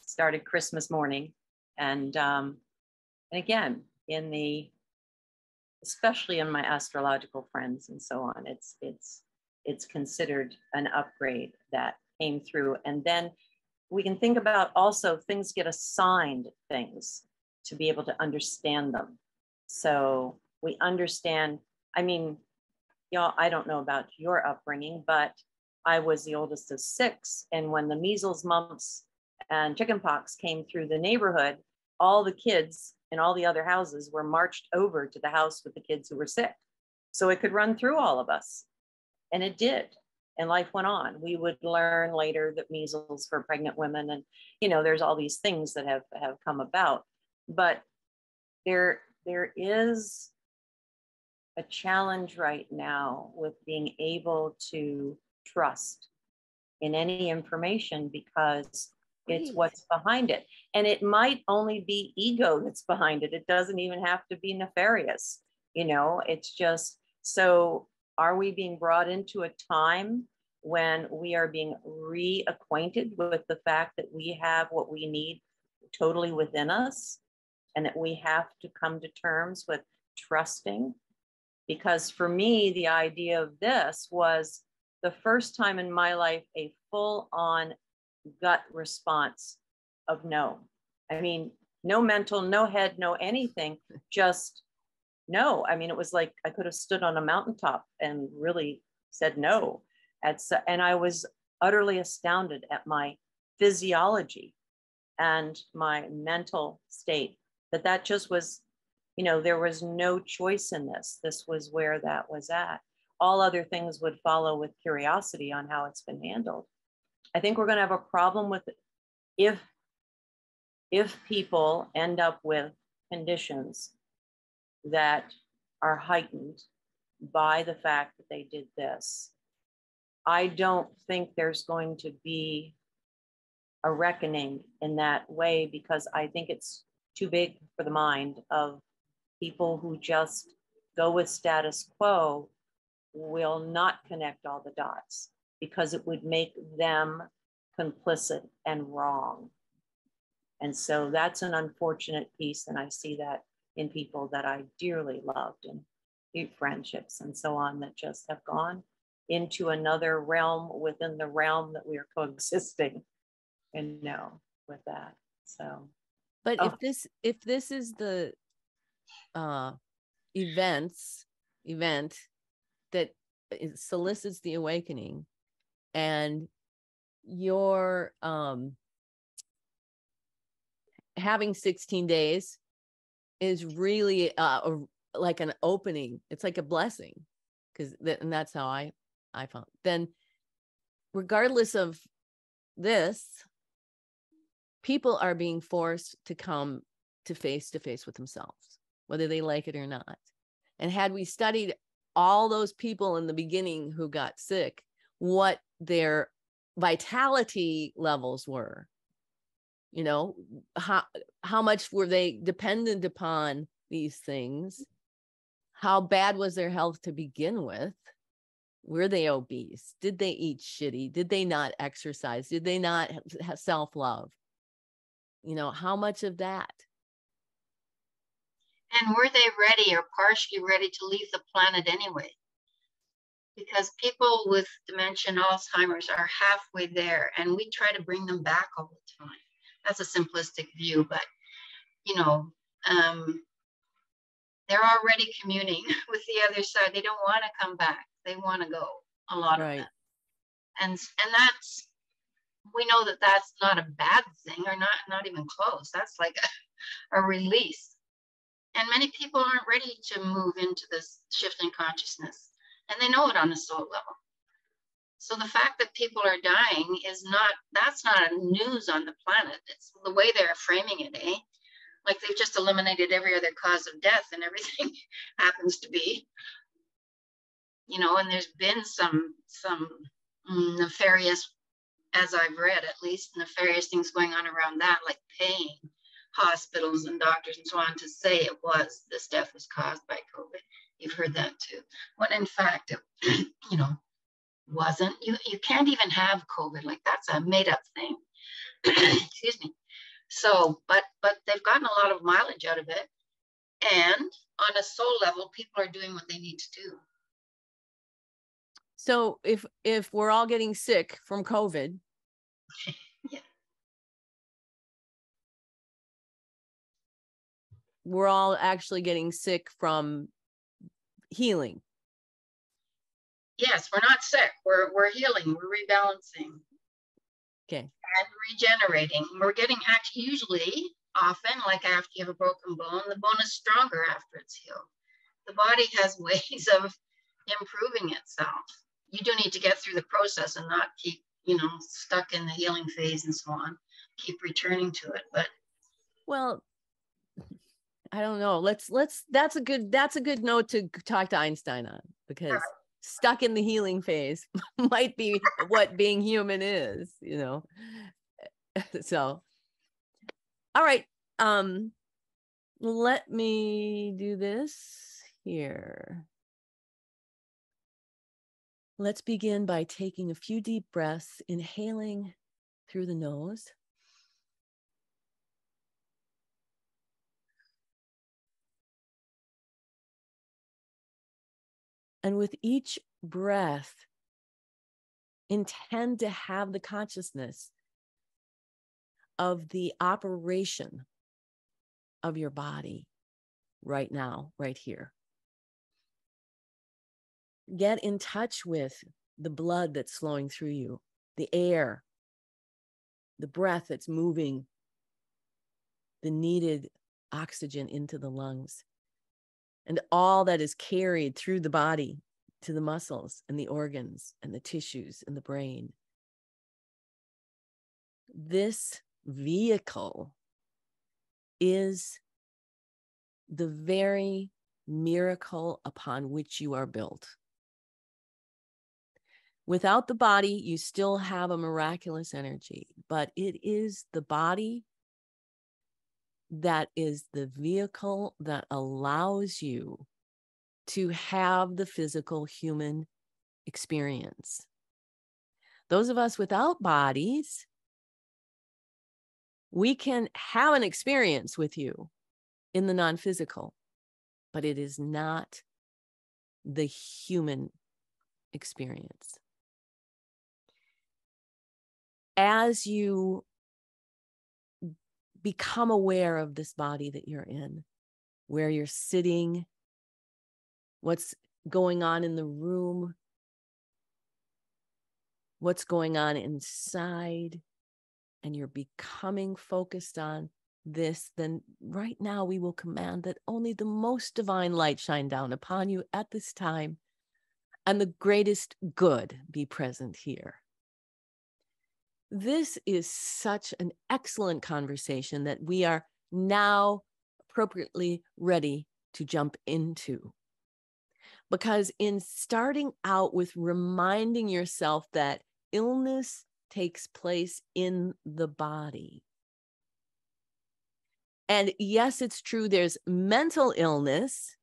Started Christmas morning. And again, especially in my astrological friends and so on, it's considered an upgrade that came through. And then we can think about also things get assigned things to be able to understand them. So we understand, I don't know about your upbringing, but I was the oldest of 6. And when the measles, mumps, and chickenpox came through the neighborhood, all the kids in all the other houses were marched over to the house with the kids who were sick. So it could run through all of us. And it did. And life went on. We would learn later that measles for pregnant women, and there's all these things that have come about. But there is a challenge right now with being able to trust in any information because it's what's behind it. And it might only be ego that's behind it. It doesn't even have to be nefarious. You know, it's just, so are we being brought into a time when we are being reacquainted with the fact that we have what we need totally within us and that we have to come to terms with trusting? Because for me, the idea of this was the first time in my life a full-on gut response of no. I mean, no mental, no head, no anything, just no. I mean, it was like I could have stood on a mountaintop and really said no. And I was utterly astounded at my physiology and my mental state, that just was, you know, there was no choice in this. This was where that was at. All other things would follow with curiosity on how it's been handled. I think we're going to have a problem with it if people end up with conditions that are heightened by the fact that they did this. I don't think there's going to be a reckoning in that way, because I think it's too big for the mind of people who just go with status quo. Will not connect all the dots because it would make them complicit and wrong. And so that's an unfortunate piece. And I see that in people that I dearly loved and deep friendships and so on that just have gone into another realm within the realm that we are coexisting and know with that. So, but if this is the event that solicits the awakening, and you're having 16 days is really like an opening. It's like a blessing, and that's how I found. Then regardless of this, people are being forced to come to face with themselves, whether they like it or not. And had we studied all those people in the beginning who got sick, what their vitality levels were, you know, how much were they dependent upon these things? How bad was their health to begin with? Were they obese? Did they eat shitty? Did they not exercise? Did they not have self-love? You know, how much of that? And were they ready or partially ready to leave the planet anyway? Because people with dementia and Alzheimer's are halfway there, and we try to bring them back all the time. That's a simplistic view, but, you know, they're already communing with the other side. They don't want to come back. They want to go, a lot of them. And that's, we know that that's not a bad thing, or not even close. That's like a release. And many people aren't ready to move into this shift in consciousness, and they know it on a soul level. So the fact that people are dying that's not news on the planet. It's the way they're framing it, eh? Like they've just eliminated every other cause of death and everything happens to be, you know, and there's been some nefarious, as I've read at least, nefarious things going on around that, like paying hospitals and doctors and so on to say this death was caused by COVID. You've heard that too. When in fact, it, you know, wasn't. You can't even have COVID. Like that's a made up thing. Excuse me. So, but they've gotten a lot of mileage out of it. And on a soul level, people are doing what they need to do. So if we're all getting sick from COVID, yeah, we're all actually getting sick from healing. Yes, we're not sick. We're healing. We're rebalancing. Okay. And regenerating. We're getting actually usually often, like after you have a broken bone, the bone is stronger after it's healed. The body has ways of improving itself. You do need to get through the process and not keep, you know, stuck in the healing phase and so on. Keep returning to it. But well, I don't know. That's a good note to talk to Einstein on, because stuck in the healing phase might be what being human is, you know. So, all right. Let me do this here. Let's begin by taking a few deep breaths, inhaling through the nose. And with each breath, intend to have the consciousness of the operation of your body right now, right here. Get in touch with the blood that's flowing through you, the air, the breath that's moving the needed oxygen into the lungs, and all that is carried through the body to the muscles and the organs and the tissues and the brain. This vehicle is the very miracle upon which you are built. Without the body, you still have a miraculous energy, but it is the body that is the vehicle that allows you to have the physical human experience. Those of us without bodies, we can have an experience with you in the non-physical, but it is not the human experience. As you become aware of this body that you're in, where you're sitting, what's going on in the room, what's going on inside, and you're becoming focused on this, then right now we will command that only the most divine light shine down upon you at this time, and the greatest good be present here. This is such an excellent conversation that we are now appropriately ready to jump into. Because in starting out with reminding yourself that illness takes place in the body. And yes, it's true, there's mental illness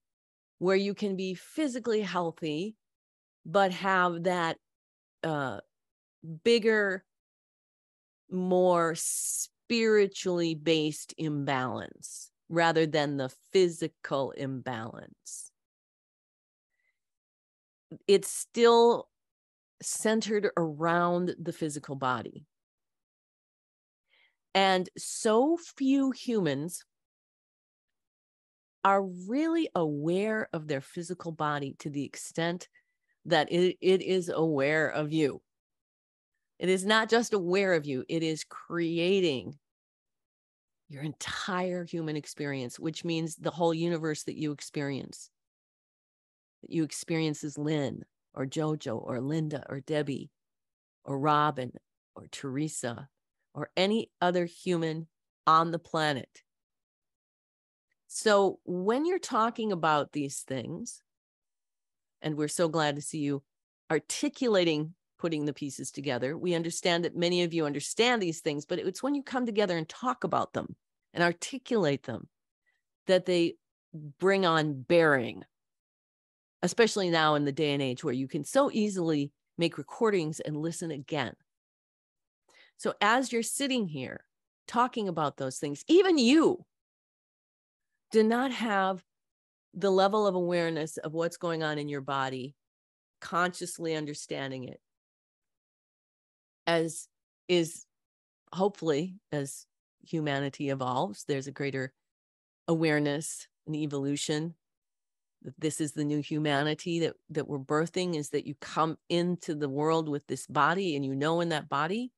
where you can be physically healthy, but have that bigger, more spiritually based imbalance rather than the physical imbalance. It's still centered around the physical body. And so few humans are really aware of their physical body to the extent that it is aware of you. It is not just aware of you, it is creating your entire human experience, which means the whole universe that you experience. That you experience as Lynn or Jojo or Linda or Debbie or Robin or Teresa or any other human on the planet. So when you're talking about these things, and we're so glad to see you articulating, putting the pieces together, we understand that many of you understand these things, but it's when you come together and talk about them and articulate them that they bring on bearing, especially now in the day and age where you can so easily make recordings and listen again. So as you're sitting here talking about those things, even you do not have the level of awareness of what's going on in your body, consciously understanding it, as is hopefully as humanity evolves, there's a greater awareness and evolution. This is the new humanity that we're birthing, is that you come into the world with this body, and you know in that body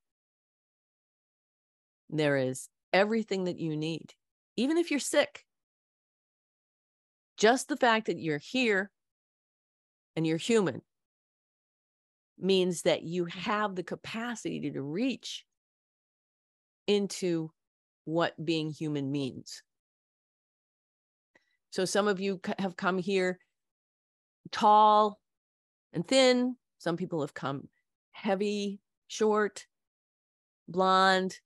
there is everything that you need. Even if you're sick, just the fact that you're here and you're human means that you have the capacity to reach into what being human means. So some of you have come here tall and thin. Some people have come heavy, short, blonde,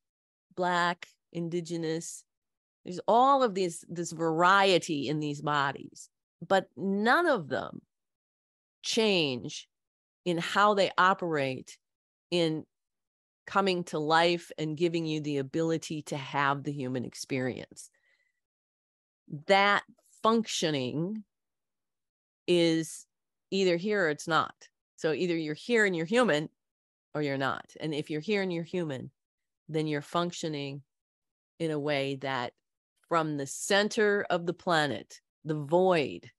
black, indigenous. There's all of this variety in these bodies, but none of them change in how they operate in coming to life and giving you the ability to have the human experience. That functioning is either here or it's not. So either you're here and you're human or you're not. And if you're here and you're human, then you're functioning in a way that from the center of the planet, the void,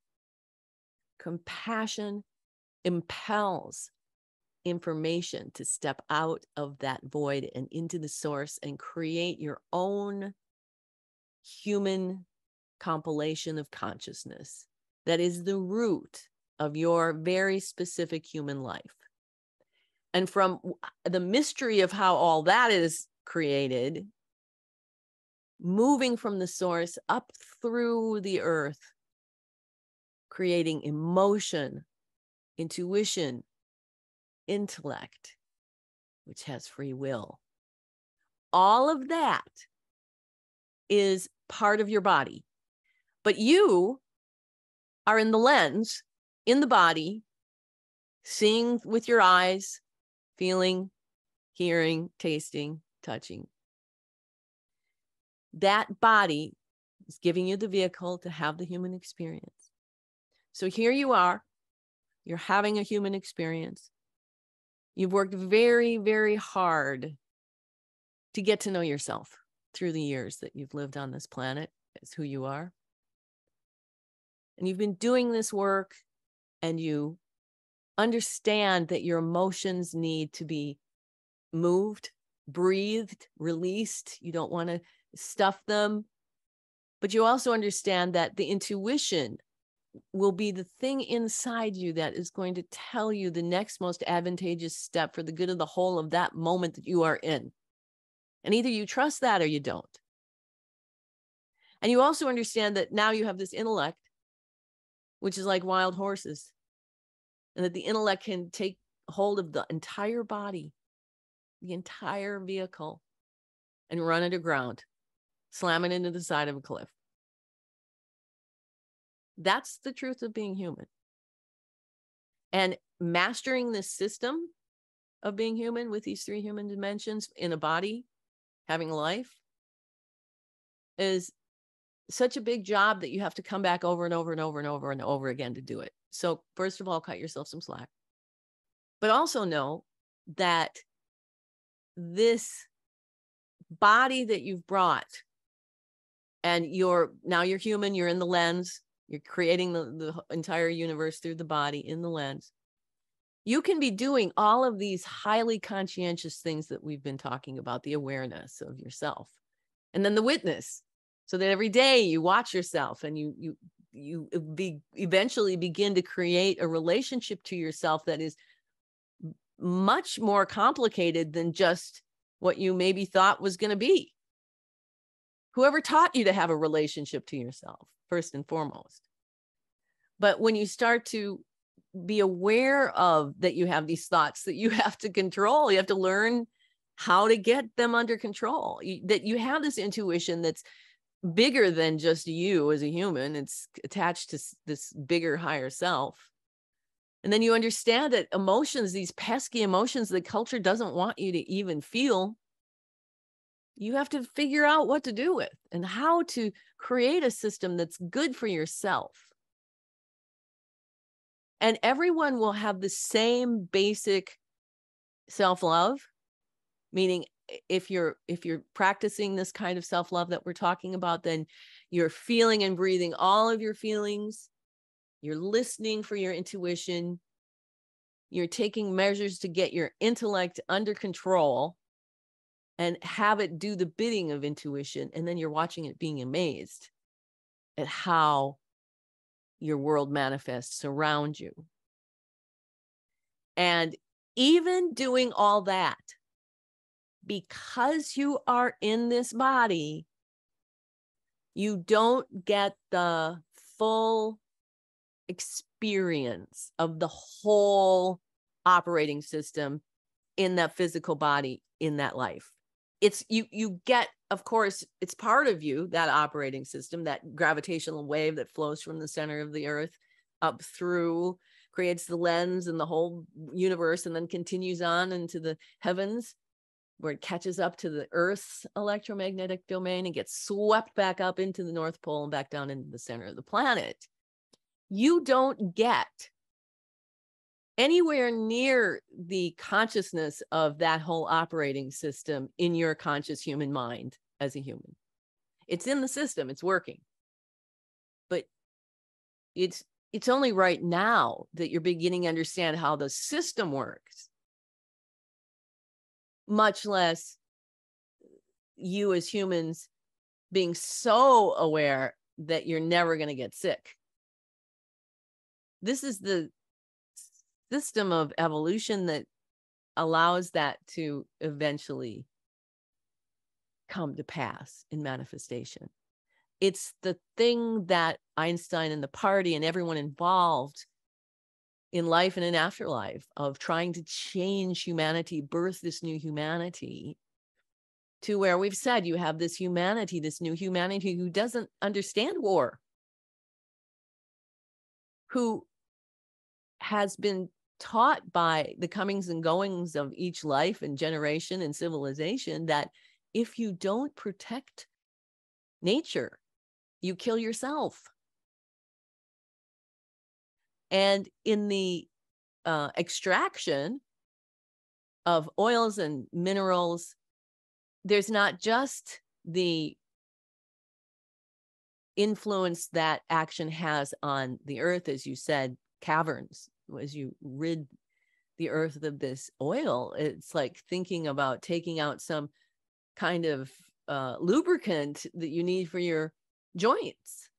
compassion impels information to step out of that void and into the source and create your own human compilation of consciousness that is the root of your very specific human life. And from the mystery of how all that is created, moving from the source up through the earth, creating emotion, intuition, intellect, which has free will. All of that is part of your body. But you are in the lens, in the body, seeing with your eyes, feeling, hearing, tasting, touching. That body is giving you the vehicle to have the human experience. So here you are, you're having a human experience. You've worked very, very hard to get to know yourself through the years that you've lived on this planet as who you are. And you've been doing this work, and you understand that your emotions need to be moved, breathed, released. You don't want to stuff them. But you also understand that the intuition will be the thing inside you that is going to tell you the next most advantageous step for the good of the whole of that moment that you are in. And either you trust that or you don't. And you also understand that now you have this intellect, which is like wild horses, and that the intellect can take hold of the entire body, the entire vehicle, and run it aground, slam it into the side of a cliff. That's the truth of being human. And mastering this system of being human with these three human dimensions in a body, having a life, is such a big job that you have to come back over and over and over and over and over again to do it. So first of all, cut yourself some slack. But also know that this body that you've brought, and now you're human, you're in the lens, you're creating the entire universe through the body in the lens. You can be doing all of these highly conscientious things that we've been talking about, the awareness of yourself, and then the witness, so that every day you watch yourself and you eventually begin to create a relationship to yourself that is much more complicated than just what you maybe thought was going to be. Whoever taught you to have a relationship to yourself, first and foremost. But when you start to be aware of that you have these thoughts that you have to control, you have to learn how to get them under control, that you have this intuition that's bigger than just you as a human. It's attached to this bigger, higher self. And then you understand that emotions, these pesky emotions that culture doesn't want you to even feel, you have to figure out what to do with and how to create a system that's good for yourself. And everyone will have the same basic self-love, meaning if you're practicing this kind of self-love that we're talking about, then you're feeling and breathing all of your feelings. You're listening for your intuition. You're taking measures to get your intellect under control and have it do the bidding of intuition. And then you're watching it being amazed at how your world manifests around you. And even doing all that, because you are in this body, you don't get the full experience of the whole operating system in that physical body in that life. It's you get, of course, it's part of you, that operating system, that gravitational wave that flows from the center of the earth up through, creates the lens and the whole universe, and then continues on into the heavens, where it catches up to the Earth's electromagnetic domain and gets swept back up into the North Pole and back down into the center of the planet. You don't get anywhere near the consciousness of that whole operating system in your conscious human mind as a human. It's in the system, it's working. But it's only right now that you're beginning to understand how the system works, much less you as humans being so aware that you're never going to get sick. This is the system of evolution that allows that to eventually come to pass in manifestation. It's the thing that Einstein and the party and everyone involved in life and in afterlife of trying to change humanity, birth this new humanity, to where we've said you have this humanity, this new humanity who doesn't understand war, who has been taught by the comings and goings of each life and generation and civilization that if you don't protect nature, you kill yourself. And in the extraction of oils and minerals, there's not just the influence that action has on the earth, as you said, caverns, as you rid the earth of this oil. It's like thinking about taking out some kind of lubricant that you need for your joints.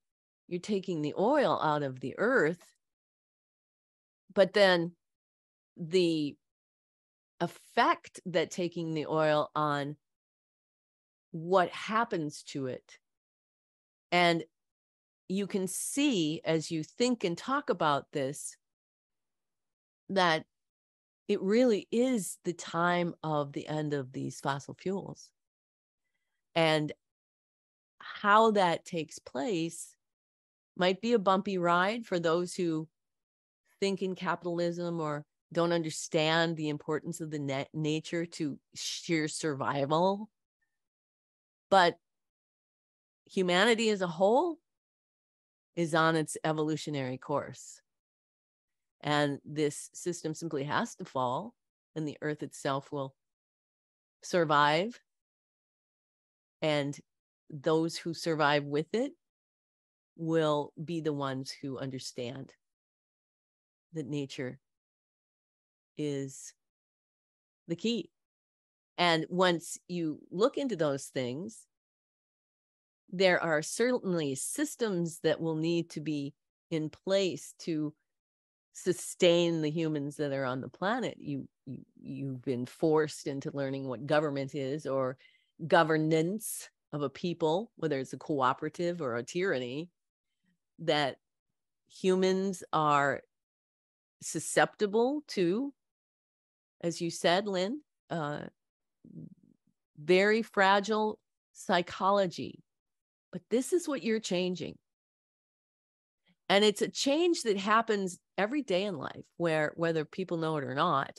You're taking the oil out of the earth, but then the effect that taking the oil on what happens to it. And you can see as you think and talk about this, that it really is the time of the end of these fossil fuels. And how that takes place might be a bumpy ride for those who think in capitalism or don't understand the importance of the nature to sheer survival. But humanity as a whole is on its evolutionary course. And this system simply has to fall, and the earth itself will survive. And those who survive with it will be the ones who understand that nature is the key. And once you look into those things, there are certainly systems that will need to be in place to sustain the humans that are on the planet. You've been forced into learning what government is, or governance of a people, whether it's a cooperative or a tyranny, that humans are susceptible to, as you said, Lynn, very fragile psychology. But this is what you're changing. And it's a change that happens every day in life, where whether people know it or not,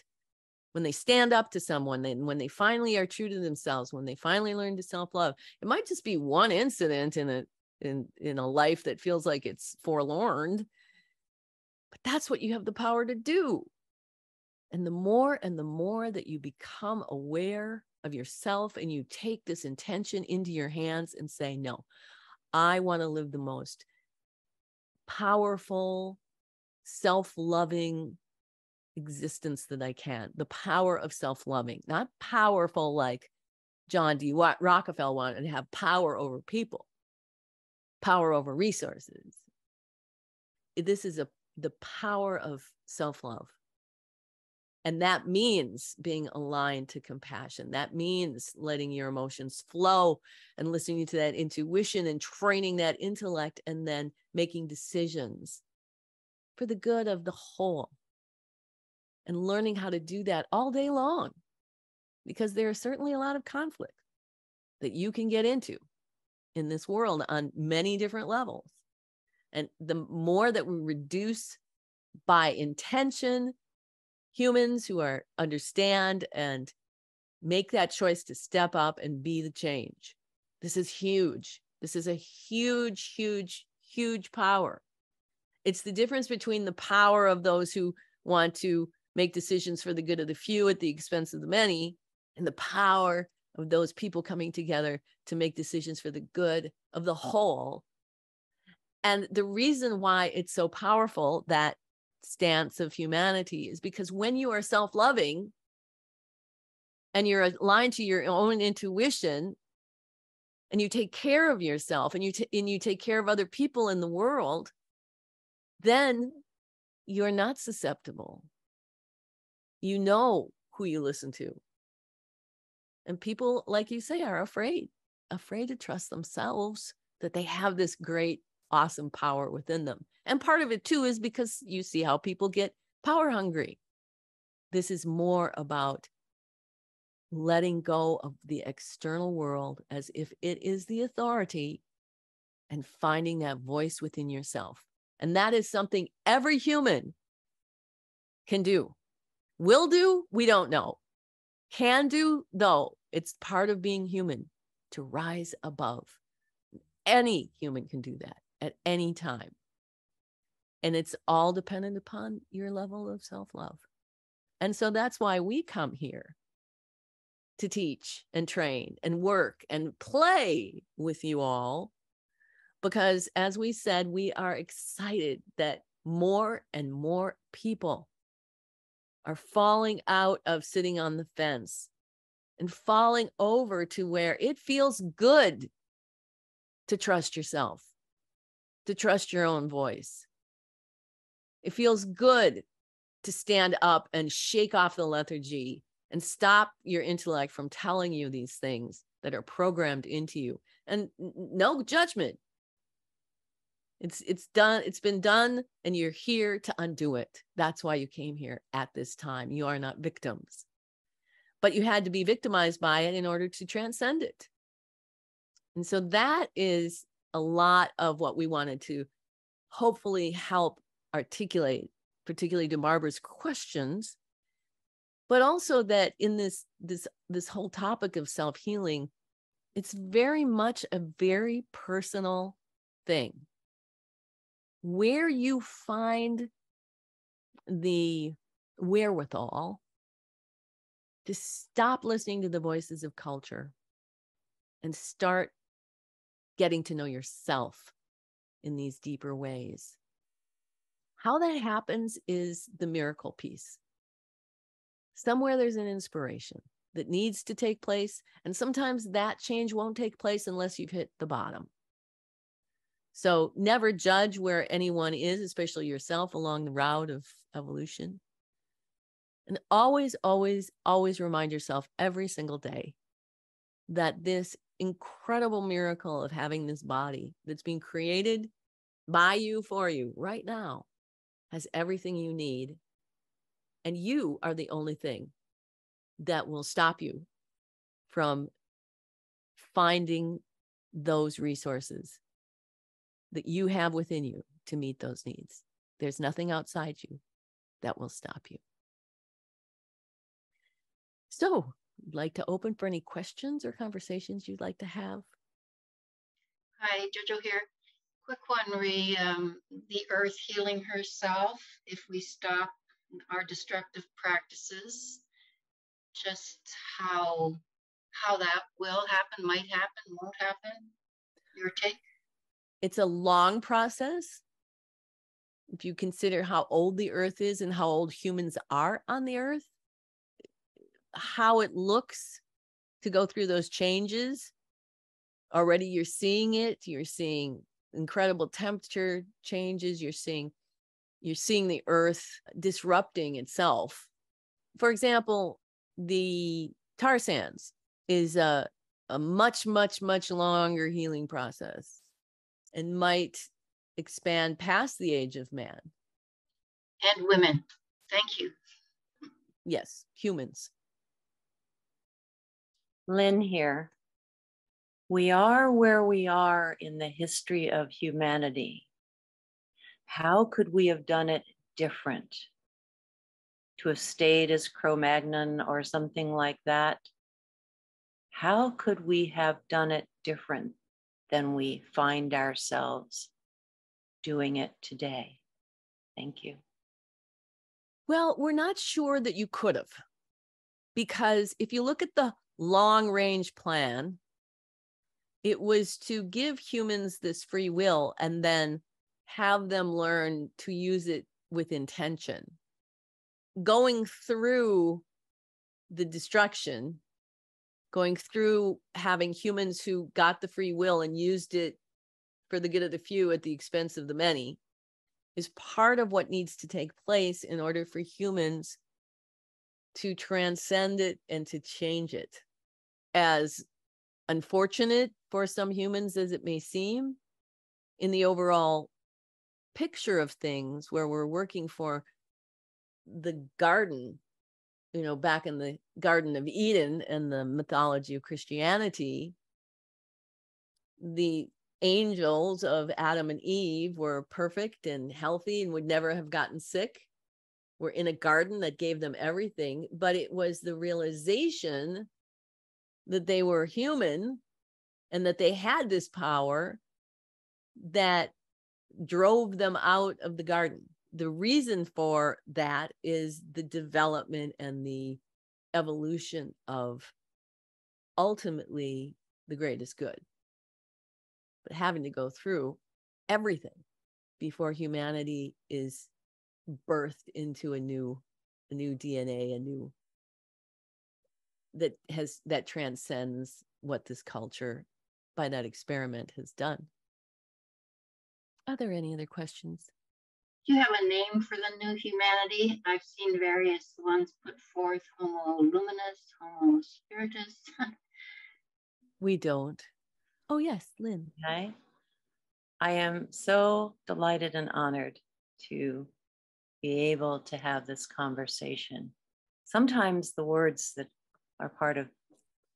when they stand up to someone, and when they finally are true to themselves, when they finally learn to self-love, it might just be one incident in a life that feels like it's forlorn, but that's what you have the power to do. And the more that you become aware of yourself and you take this intention into your hands and say, no, I want to live the most powerful, self-loving existence that I can. The power of self-loving, not powerful like John D. Rockefeller wanted to have power over people, power over resources. This is the power of self-love. And that means being aligned to compassion. That means letting your emotions flow and listening to that intuition and training that intellect, and then making decisions for the good of the whole. And learning how to do that all day long, because there is certainly a lot of conflict that you can get into in this world on many different levels. And the more that we reduce by intention, humans who understand and make that choice to step up and be the change. This is huge. This is a huge, huge, huge power. It's the difference between the power of those who want to make decisions for the good of the few at the expense of the many, and the power of those people coming together to make decisions for the good of the whole. And the reason why it's so powerful, that stance of humanity, is because when you are self-loving and you're aligned to your own intuition, and you take care of yourself, and you take care of other people in the world, then you're not susceptible. You know who you listen to. And people, like you say, are afraid to trust themselves, that they have this great, awesome power within them. And part of it too is because you see how people get power hungry. This is more about letting go of the external world as if it is the authority, and finding that voice within yourself. And that is something every human can do. Will do, we don't know. Can do, though, it's part of being human to rise above. Any human can do that at any time. And it's all dependent upon your level of self-love. And so that's why we come here to teach and train and work and play with you all. Because as we said, we are excited that more and more people are falling out of sitting on the fence and falling over to where it feels good to trust yourself, to trust your own voice. It feels good to stand up and shake off the lethargy and stop your intellect from telling you these things that are programmed into you. And no judgment. It's done. It's been done, and you're here to undo it. That's why you came here at this time. You are not victims, but you had to be victimized by it in order to transcend it. And so that is a lot of what we wanted to hopefully help articulate, particularly to Barbara's questions, but also that in this whole topic of self-healing, it's very much a very personal thing. Where you find the wherewithal to stop listening to the voices of culture and start getting to know yourself in these deeper ways. How that happens is the miracle piece. Somewhere there's an inspiration that needs to take place, and sometimes that change won't take place unless you've hit the bottom. So never judge where anyone is, especially yourself, along the route of evolution. And always, always, always remind yourself every single day that this incredible miracle of having this body that's being created by you, for you, right now, has everything you need. And you are the only thing that will stop you from finding those resources that you have within you to meet those needs. There's nothing outside you that will stop you. So, I'd like to open for any questions or conversations you'd like to have. Hi, Jojo here. Quick one, the earth healing herself if we stop our destructive practices. Just how that will happen, might happen, won't happen. Your take? It's a long process. If you consider how old the earth is and how old humans are on the earth, how it looks to go through those changes. Already you're seeing it. You're seeing incredible temperature changes. You're seeing the earth disrupting itself for example, the tar sands is a much, much, much longer healing process and might expand past the age of man. And women. Thank you. Yes, humans. Lynn here. We are where we are in the history of humanity. How could we have done it different? To have stayed as Cro-Magnon or something like that? How could we have done it different than we find ourselves doing it today? Thank you. Well, we're not sure that you could have, because if you look at the long range plan, it was to give humans this free will and then have them learn to use it with intention. Going through the destruction, going through having humans who got the free will and used it for the good of the few at the expense of the many, is part of what needs to take place in order for humans to transcend it and to change it. As unfortunate for some humans as it may seem, in the overall picture of things where we're working for the garden, back in the Garden of Eden and the mythology of Christianity, the angels of Adam and Eve were perfect and healthy and would never have gotten sick. We're in a garden that gave them everything, but it was the realization that they were human and that they had this power that drove them out of the garden. The reason for that is the development and the evolution of ultimately the greatest good. But having to go through everything before humanity is birthed into a new DNA, that transcends what this culture by that experiment has done. Are there any other questions? Do you have a name for the new humanity? I've seen various ones put forth, Homo luminous, Homo spiritus. We don't. Oh, yes, Lynn. Okay. I am so delighted and honored to be able to have this conversation. Sometimes the words that are part of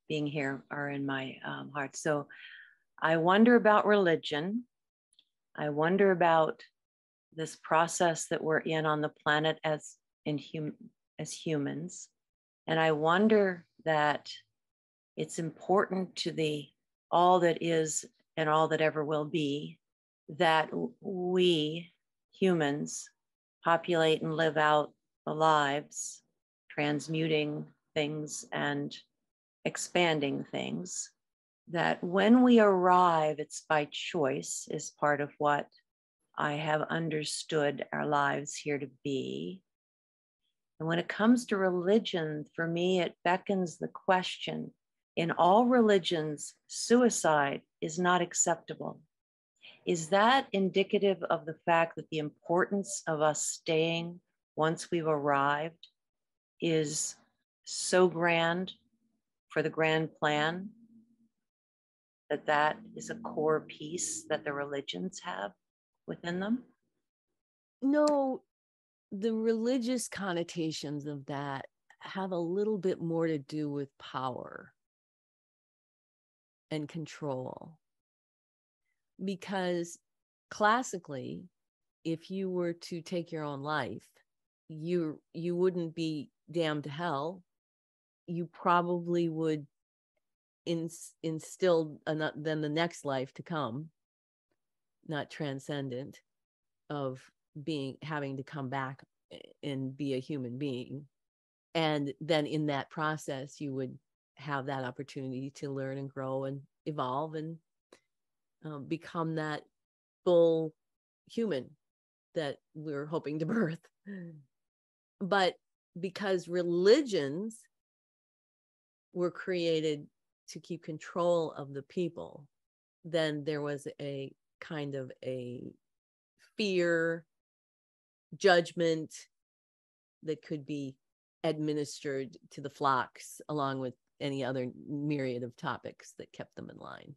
being here are in my heart. So I wonder about religion. I wonder about this process that we're in on the planet as humans. And I wonder that it's important to all that is and all that ever will be, that we humans populate and live out the lives, transmuting things and expanding things, that when we arrive, it's by choice, is part of what I have understood our lives here to be. And when it comes to religion, for me, it beckons the question: in all religions, suicide is not acceptable. Is that indicative of the fact that the importance of us staying once we've arrived is so grand for the grand plan, that is a core piece that the religions have within them? No, the religious connotations of that have a little bit more to do with power and control. Because classically, if you were to take your own life, you wouldn't be damned to hell. You probably would instill then the next life to come, not transcendent, of having to come back and be a human being. And then in that process, you would have that opportunity to learn and grow and evolve and become that full human that we're hoping to birth. But because religions were created to keep control of the people, then there was a kind of a fear, judgment that could be administered to the flocks, along with any other myriad of topics that kept them in line.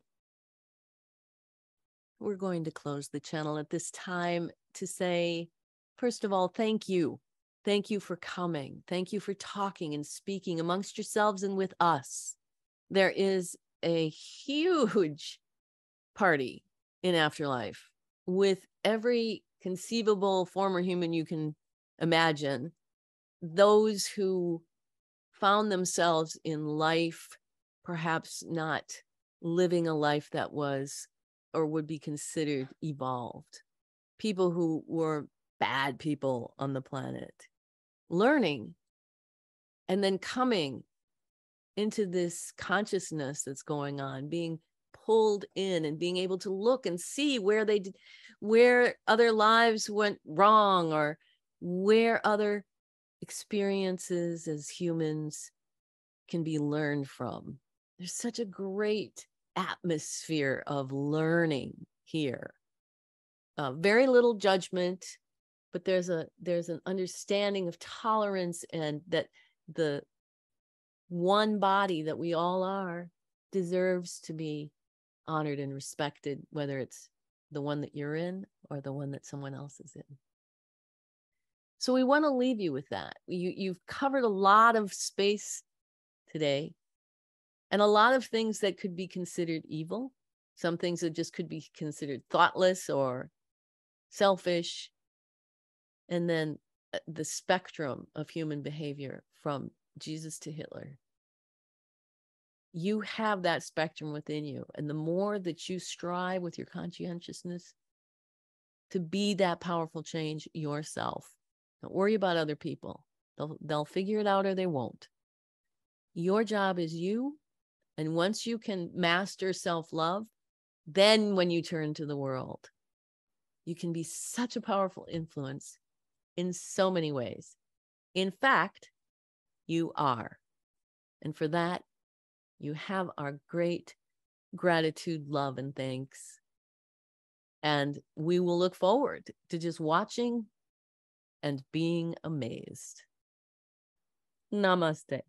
We're going to close the channel at this time to say, first of all, thank you. Thank you for coming. Thank you for talking and speaking amongst yourselves and with us. There is a huge party in afterlife with every conceivable former human you can imagine. Those who found themselves in life, perhaps not living a life that was or would be considered evolved. People who were bad people on the planet, learning and then coming into this consciousness that's going on, being pulled in and being able to look and see where other lives went wrong, or where other experiences as humans can be learned from. There's such a great atmosphere of learning here. Very little judgment, but there's an understanding of tolerance, and that the one body that we all are deserves to be honored and respected, whether it's the one that you're in or the one that someone else is in. So we want to leave you with that. You've covered a lot of space today, and a lot of things that could be considered evil, some things that just could be considered thoughtless or selfish, and then the spectrum of human behavior from Jesus to Hitler. You have that spectrum within you, and the more that you strive with your conscientiousness to be that powerful change yourself, don't worry about other people. They'll figure it out or they won't. Your job is you. And once you can master self-love, then when you turn to the world, you can be such a powerful influence in so many ways. In fact, you are. And for that, you have our great gratitude, love, and thanks. And we will look forward to just watching and being amazed. Namaste.